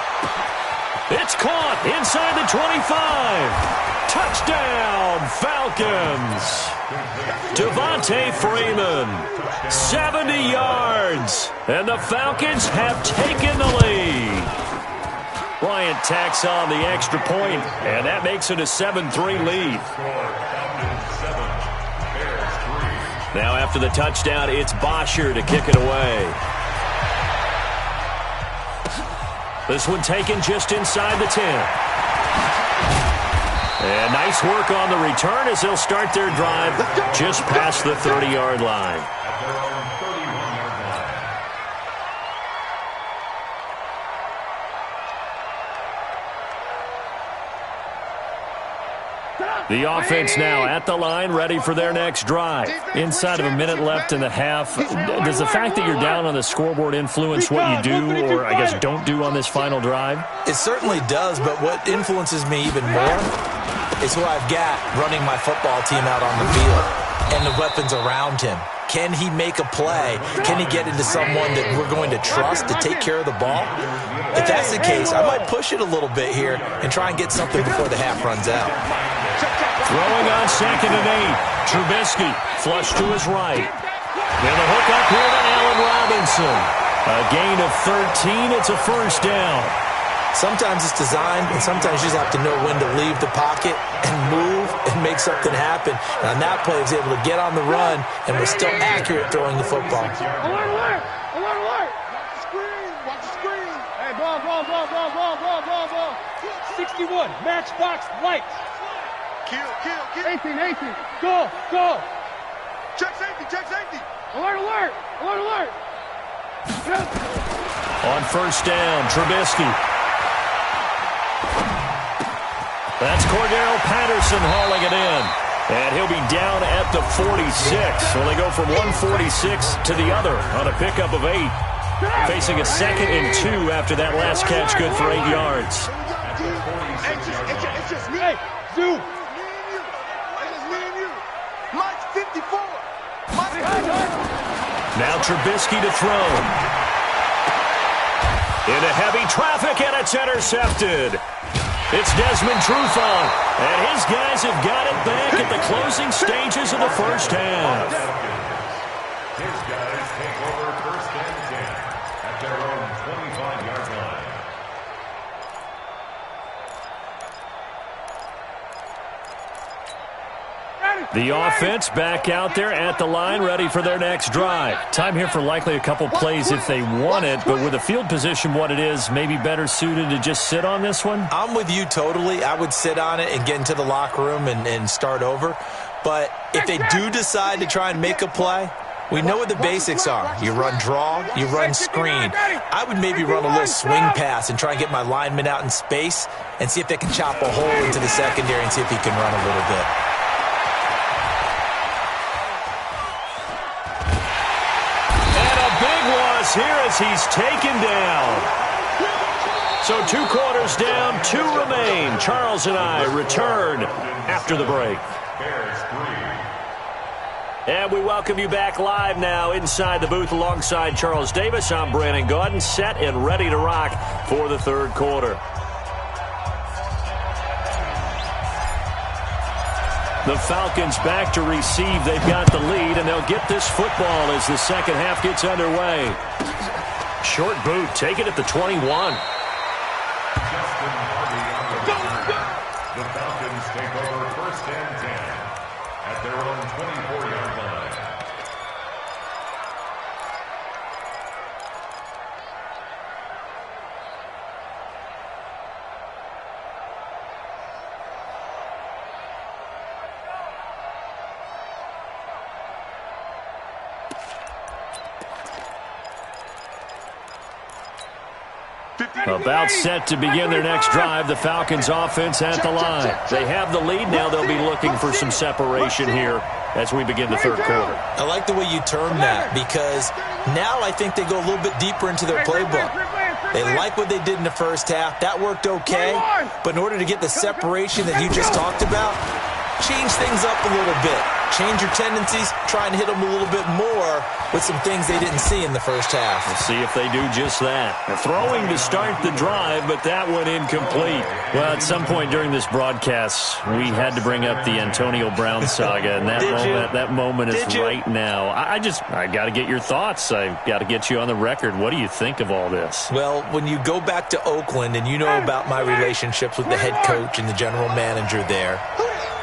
It's caught inside the 25. Touchdown, Falcons. Devontae Freeman, 70 yards. And the Falcons have taken the lead. Ryan tacks on the extra point, and that makes it a 7-3 lead. Now after the touchdown, it's Bosher to kick it away. This one taken just inside the 10. And nice work on the return as they'll start their drive just past the 30-yard line. The offense now at the line, ready for their next drive. Inside of a minute left in the half, does the fact that you're down on the scoreboard influence what you do, or I guess don't do on this final drive? It certainly does, but what influences me even more is who I've got running my football team out on the field and the weapons around him. Can he make a play? Can he get into someone that we're going to trust to take care of the ball? If that's the case, I might push it a little bit here and try and get something before the half runs out. Throwing on 2nd and 8. Trubisky flush to his right. And a hook up here to Allen Robinson. A gain of 13. It's a first down. Sometimes it's designed, and sometimes you just have to know when to leave the pocket and move and make something happen. And on that play, he was able to get on the run and was still accurate throwing the football. Alert, alert! Alert, alert! Watch the screen! Watch the screen! Hey, ball. 61, matchbox lights. Kill. 18. Go. Check safety. Alert. On first down, Trubisky. That's Cordero Patterson hauling it in. And he'll be down at the 46. So they go from 146 to the other on a pickup of 8. Facing a 2nd and 2 after that last catch, good for 8 yards. It's just me. Hey, Zoo. It's me and you. Mike's 54. Now Trubisky to throw. Into heavy traffic, and it's intercepted. It's Desmond Trufant, and his guys have got it back at the closing stages of the first half. His guys take over first and 10 at their own 25-yard line. The offense back out there at the line, ready for their next drive. Time here for likely a couple plays if they want it, but with the field position what it is, maybe better suited to just sit on this one? I'm with you totally. I would sit on it and get into the locker room and start over. But if they do decide to try and make a play, we know what the basics are. You run draw, you run screen. I would maybe run a little swing pass and try and get my lineman out in space and see if they can chop a hole into the secondary and see if he can run a little bit. Here as he's taken down. So 2 quarters down, 2 remain. Charles and I return after the break. And we welcome you back live now inside the booth alongside Charles Davis. I'm Brandon Gaudin, set and ready to rock for the third quarter. The Falcons back to receive. They've got the lead, and they'll get this football as the second half gets underway. Short boot, take it at the 21. About set to begin their next drive, the Falcons offense at the line. They have the lead now. They'll be looking for some separation here as we begin the third quarter. I like the way you term that, because now I think they go a little bit deeper into their playbook. They like what they did in the first half. That worked okay. But in order to get the separation that you just talked about, change things up a little bit. Change your tendencies, try and hit them a little bit more with some things they didn't see in the first half. We'll see if they do just that. Throwing to start the drive, but that one incomplete. Well, at some point during this broadcast, we had to bring up the Antonio Brown saga, and that moment is right now. I got to get your thoughts. I got to get you on the record. What do you think of all this? Well, when you go back to Oakland, and you know about my relationships with the head coach and the general manager there,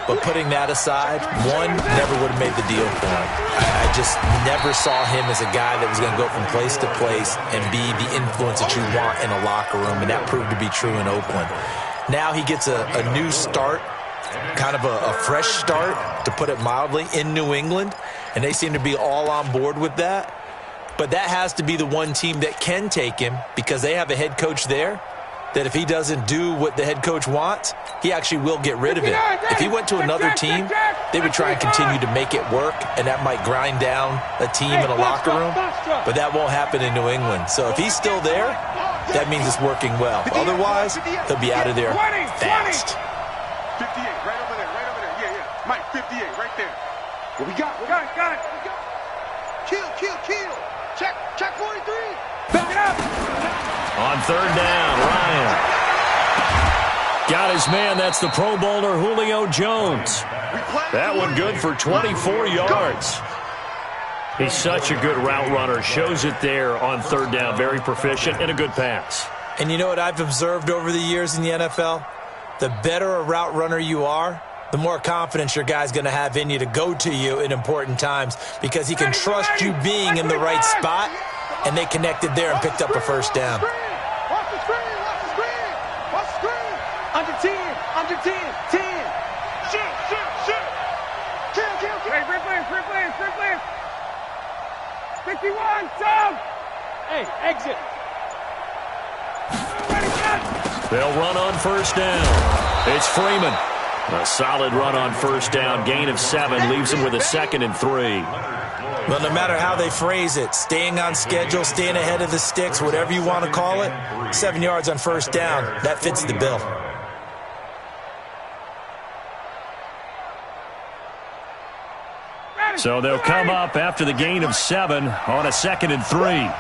but putting that aside, one, never would have made the deal for him. I just never saw him as a guy that was going to go from place to place and be the influence that you want in a locker room, and that proved to be true in Oakland. Now he gets a new start, kind of a fresh start, to put it mildly, in New England, and they seem to be all on board with that. But that has to be the one team that can take him, because they have a head coach there that if he doesn't do what the head coach wants, he actually will get rid of it. If he went to another team, they would try and continue to make it work, and that might grind down a team in a locker room, but that won't happen in New England. So if he's still there, that means it's working well. Otherwise, he'll be out of there fast. 58, right over there, right over there. Yeah. Mike, 58, right there. What we got? Got it. Kill. Check 43. Back it up. On third down, Ryan got his man. That's the Pro Bowler Julio Jones. That one good for 24 yards. He's such a good route runner. Shows it there on third down. Very proficient and a good pass. And you know what I've observed over the years in the NFL? The better a route runner you are, the more confidence your guy's going to have in you to go to you in important times, because he can trust you being in the right spot, and they connected there and picked up a first down. Watch the screen. Under 10. 10. Shoot. Kill. Free players. 51, down. Hey, exit. They'll run on first down. It's Freeman. A solid run on first down. Gain of 7 leaves him with a 2nd and 3. Well, no matter how they phrase it, staying on schedule, staying ahead of the sticks, whatever you want to call it, 7 yards on first down, that fits the bill. So they'll come up after the gain of 7 on a 2nd and 3.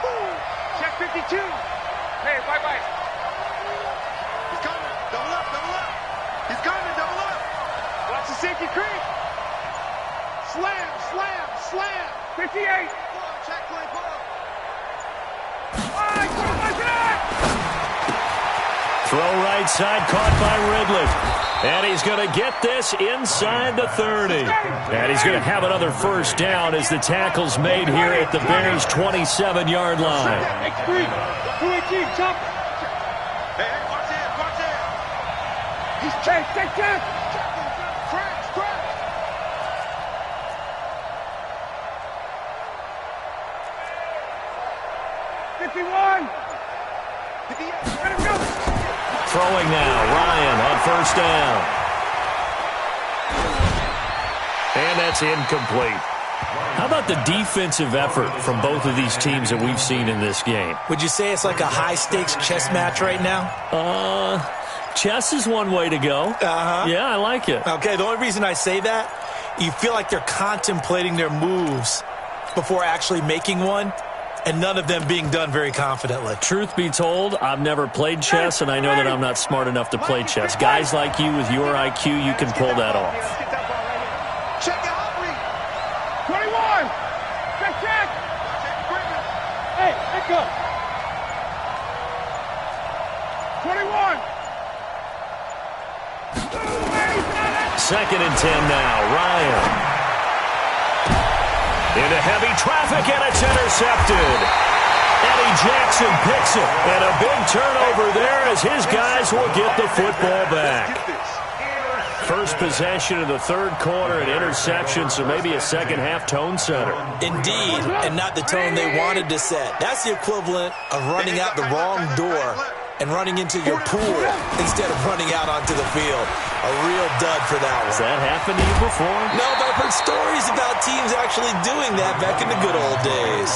Check 52. Hey, bye. He's coming. Double up. He's coming. Double up. Watch the safety creep. Slam. 58. Check play. Throw right side, caught by Ridley. And he's going to get this inside the 30. And he's going to have another first down as the tackle's made here at the Bears' 27-yard line. Jump. Hey, watch it. He's check. Crash. 51. Let him go. Throwing now, Ryan on first down. And that's incomplete. How about the defensive effort from both of these teams that we've seen in this game? Would you say it's like a high-stakes chess match right now? Chess is one way to go. Yeah, I like it. Okay, the only reason I say that, you feel like they're contemplating their moves before actually making one, and none of them being done very confidently. Truth be told, I've never played chess, and I know that I'm not smart enough to play chess. Guys like you with your IQ, you can pull that off. Check it out, 21. Check. Hey, let go. 21. 2nd and 10 now, Ryan. Into heavy traffic, and it's intercepted. Eddie Jackson picks it, and a big turnover there as his guys will get the football back. First possession of the third quarter, an interception, so maybe a second-half tone setter. Indeed, and not the tone they wanted to set. That's the equivalent of running out the wrong door and running into your pool instead of running out onto the field. A real dud for that one. Has that happened to you before? No, but I've heard stories about teams actually doing that back in the good old days.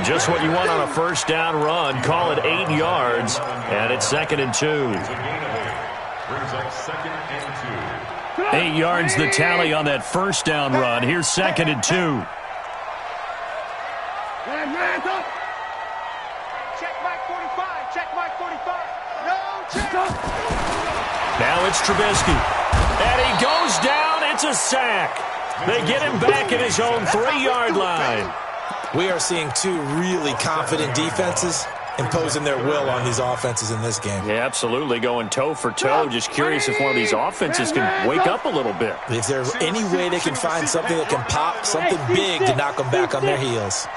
Just what you want on a first down run. Call it 8 yards, and it's 2nd and 2. Brings up 2nd and 2. 8 yards the tally on that first down run. Here's 2nd and 2. Hands up. Check Mike 45. Check Mike 45. No, check. Now it's Trubisky. And he goes down. It's a sack. They get him back at his own 3-yard line. We are seeing two really confident defenses imposing their will on these offenses in this game. Yeah, absolutely. Going toe for toe. Just curious if one of these offenses can wake up a little bit. If there's any way they can find something that can pop, something big to knock them back on their heels.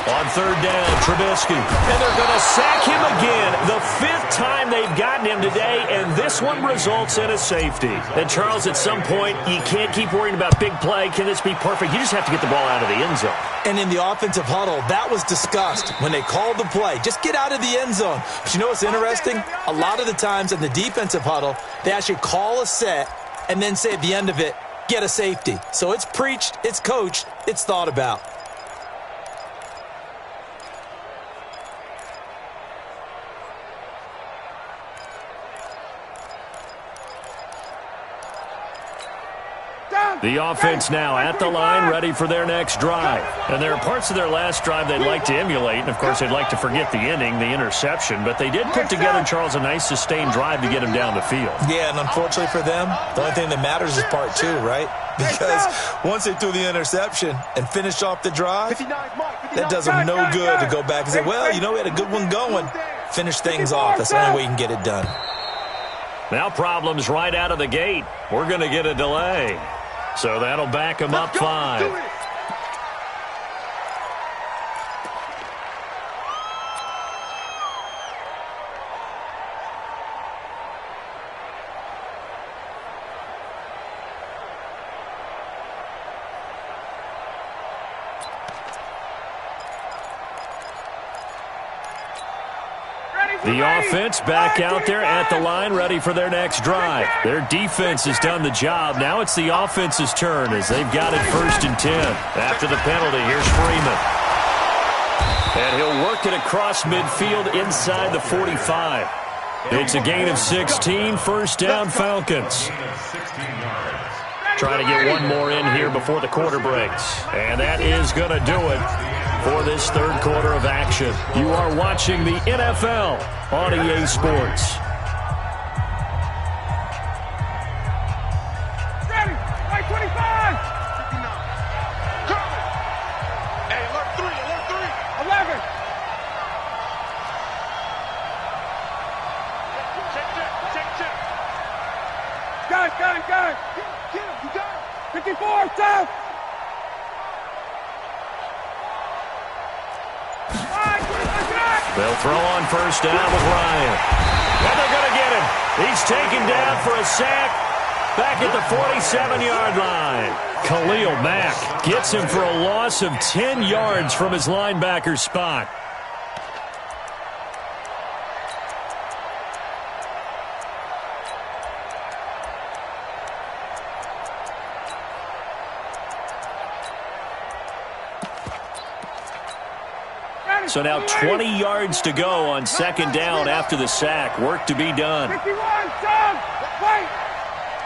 On 3rd down, Trubisky. And they're going to sack him again. The 5th time they've gotten him today, and this one results in a safety. And, Charles, at some point, you can't keep worrying about big play. Can this be perfect? You just have to get the ball out of the end zone. And in the offensive huddle, that was discussed when they called the play. Just get out of the end zone. But you know what's interesting? A lot of the times in the defensive huddle, they actually call a set and then say at the end of it, get a safety. So it's preached, it's coached, it's thought about. The offense now at the line, ready for their next drive. And there are parts of their last drive they'd like to emulate, and, of course, they'd like to forget the inning, the interception. But they did put together, Charles, a nice sustained drive to get him down the field. Yeah, and unfortunately for them, the only thing that matters is part 2, right? Because once they threw the interception and finished off the drive, that does them no good to go back and say, well, you know, we had a good one going. Finish things off. That's the only way you can get it done. Now problems right out of the gate. We're going to get a delay. So that'll back him up 5. The offense back out there at the line, ready for their next drive. Their defense has done the job. Now it's the offense's turn as they've got it 1st and 10. After the penalty, here's Freeman. And he'll work it across midfield inside the 45. It's a gain of 16, 1st down Falcons. Trying to get one more in here before the quarter breaks. And that is going to do it for this 3rd quarter of action. You are watching the NFL on EA Sports. Ready, right 25. 59. Coming. Hey, alert 3, alert 3. 11. Check. Got it. Get him, you got it. 54, stop. They'll throw on 1st down with Ryan. And they're going to get him. He's taken down for a sack back at the 47-yard line. Khalil Mack gets him for a loss of 10 yards from his linebacker spot. So now 20 yards to go on 2nd down after the sack. Work to be done. 51, Tom! Wait!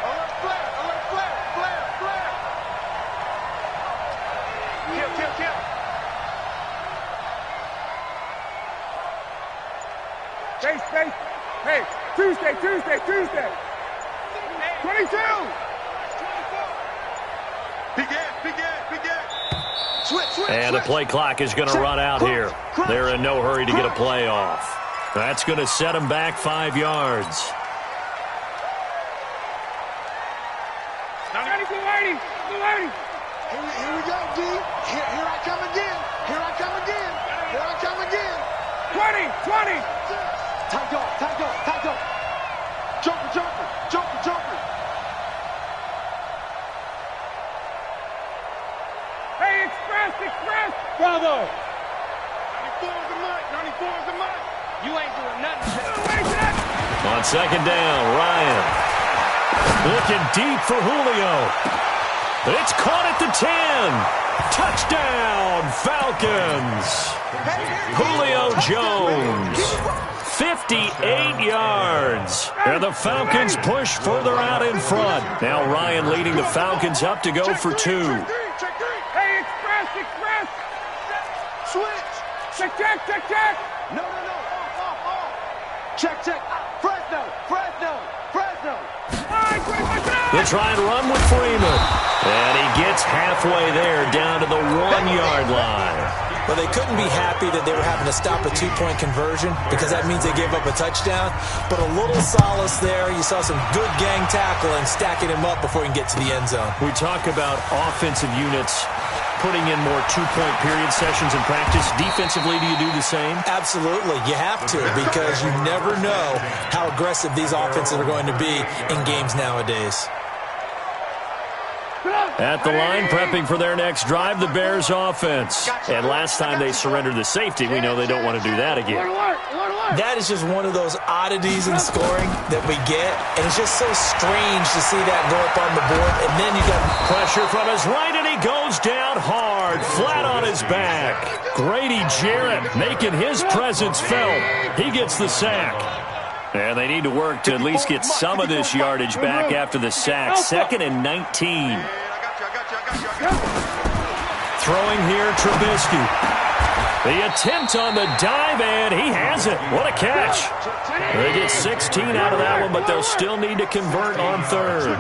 Alert flare! Kill! Space! Hey, Tuesday! 22! Begin! Switch! And the play clock is going to run out here. They're in no hurry to get a play off. That's going to set them back 5 yards. 280! Here we go, D. Here I come again. 20! Tight dog. Jumper. Hey, express! Bravo! 94 is the mic. You ain't doing nothing. On second down, Ryan. Looking deep for Julio. It's caught at the 10. Touchdown, Falcons. Julio Jones. 58 yards. And the Falcons push further out in front. Now Ryan leading the Falcons up to go for 2. Hey, express. Switch. Check. No. Off. Check. Fresno. They'll try and run with Freeman. And he gets halfway there down to the 1-yard line. Well, they couldn't be happy that they were having to stop a 2-point conversion because that means they gave up a touchdown. But a little solace there. You saw some good gang tackling, stacking him up before he can get to the end zone. We talk about offensive units putting in more 2-point period sessions in practice. Defensively, do you do the same? Absolutely. You have to because you never know how aggressive these offenses are going to be in games nowadays. At the line, prepping for their next drive, the Bears offense. And last time they surrendered the safety, we know they don't want to do that again. That is just one of those oddities in scoring that we get, and it's just so strange to see that go up on the board, and then you got pressure from his right, and he goes down hard, flat on his back. Grady Jarrett making his presence felt. He gets the sack. And they need to work to at least get some of this yardage back after the sack. 2nd and 19. Throwing here, Trubisky. The attempt on the dive, and he has it. What a catch. They get 16 out of that one, but they'll still need to convert on 3rd.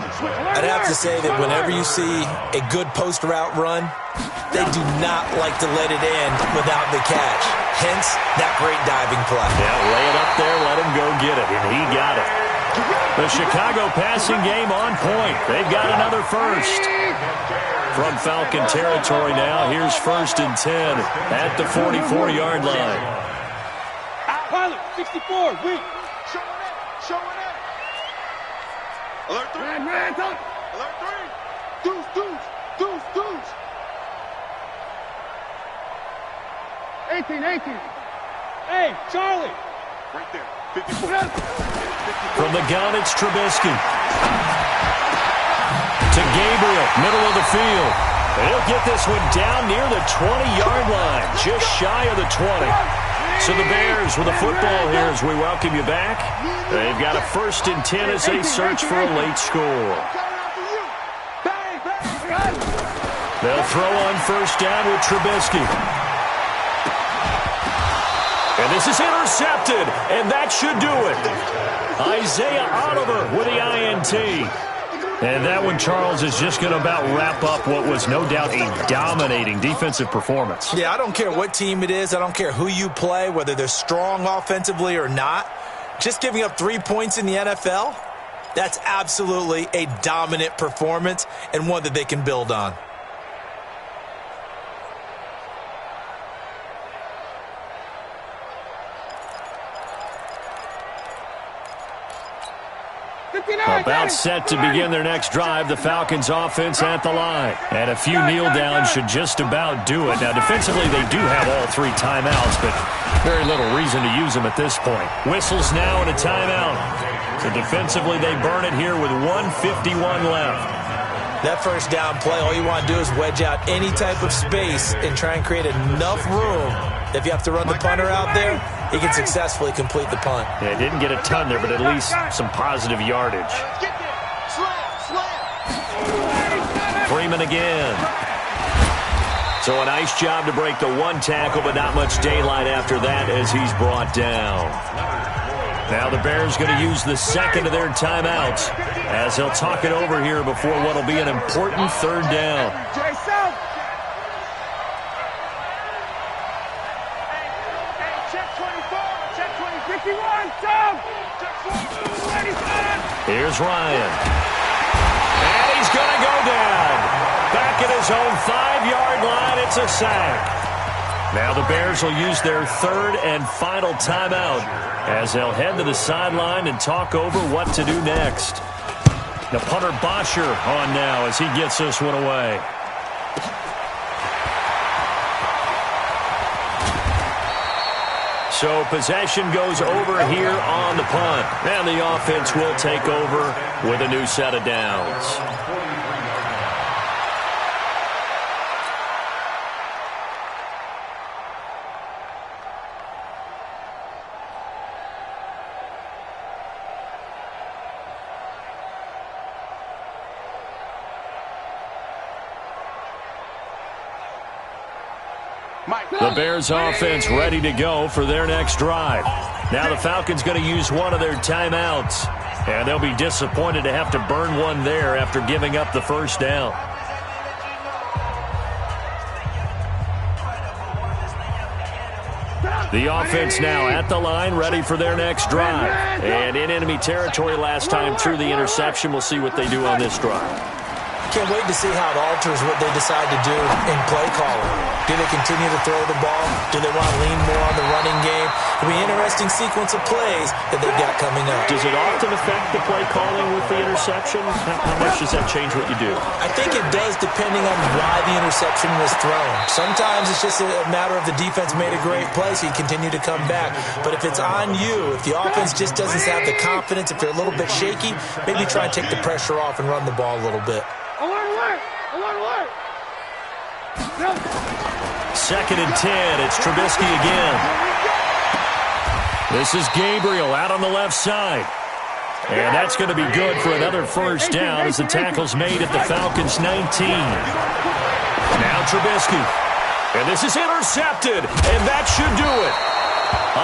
I'd have to say that whenever you see a good post route run, they do not like to let it end without the catch. Hence, that great diving play. Yeah, lay it up there, let him go get it, and he got it. The Chicago passing game on point. They've got another first. From Falcon territory now, here's 1st and 10 at the 44-yard line. Pilot, 64, weak. Showing it. Alert 3. Man, alert 3. Deuce. 18. Hey, Charlie. Right there. 54. From the gun, it's Trubisky. To Gabriel, middle of the field. He'll get this one down near the 20-yard line, just shy of the 20. So the Bears with a football here as we welcome you back. They've got a 1st and 10 as they search for a late score. They'll throw on 1st down with Trubisky. And this is intercepted, and that should do it. Isaiah Oliver with the INT. And that one, Charles, is just going to about wrap up what was no doubt a dominating defensive performance. Yeah, I don't care what team it is. I don't care who you play, whether they're strong offensively or not. Just giving up 3 points in the NFL, that's absolutely a dominant performance and one that they can build on. About set to begin their next drive, the Falcons offense at the line. And a few kneel downs should just about do it. Now, defensively, they do have all 3 timeouts, but very little reason to use them at this point. Whistles now and a timeout. So defensively, they burn it here with 1:51 left. That 1st down play, all you want to do is wedge out any type of space and try and create enough room. If you have to run the punter out there, he can successfully complete the punt. Yeah, didn't get a ton there, but at least some positive yardage. Freeman again. So a nice job to break the 1 tackle, but not much daylight after that as he's brought down. Now the Bears going to use the 2nd of their timeouts as they'll talk it over here before what will be an important 3rd down. Here's Ryan. And he's going to go down. Back at his own 5-yard line, it's a sack. Now the Bears will use their 3rd and final timeout as they'll head to the sideline and talk over what to do next. The punter Bosher on now as he gets this one away. So possession goes over here on the punt. And the offense will take over with a new set of downs. The Bears offense ready to go for their next drive. Now the Falcons going to use one of their timeouts. And they'll be disappointed to have to burn one there after giving up the first down. The offense now at the line, ready for their next drive. And in enemy territory last time through the interception. We'll see what they do on this drive. Can't wait to see how it alters what they decide to do in play calling. Do they continue to throw the ball? Do they want to lean more on the running game? It'll be an interesting sequence of plays that they've got coming up. Does it often affect the play calling with the interception? How much does that change what you do? I think it does, depending on why the interception was thrown. Sometimes it's just a matter of the defense made a great play, so you continue to come back. But if it's on you, if the offense just doesn't have the confidence, if they're a little bit shaky, maybe try and take the pressure off and run the ball a little bit. Second and 10. It's Trubisky again. This is Gabriel out on the left side. And that's going to be good for another first down as the tackle's made at the Falcons' 19. Now Trubisky. And this is intercepted. And that should do it.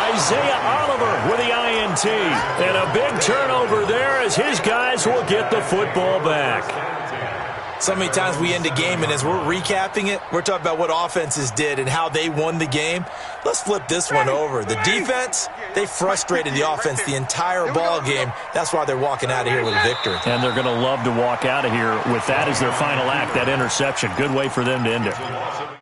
Isaiah Oliver with the INT. And a big turnover there as his guys will get the football back. So many times we end a game, and as we're recapping it, we're talking about what offenses did and how they won the game. Let's flip this one over. The defense, they frustrated the offense the entire ball game. That's why they're walking out of here with a victory. And they're going to love to walk out of here with that as their final act, that interception. Good way for them to end it.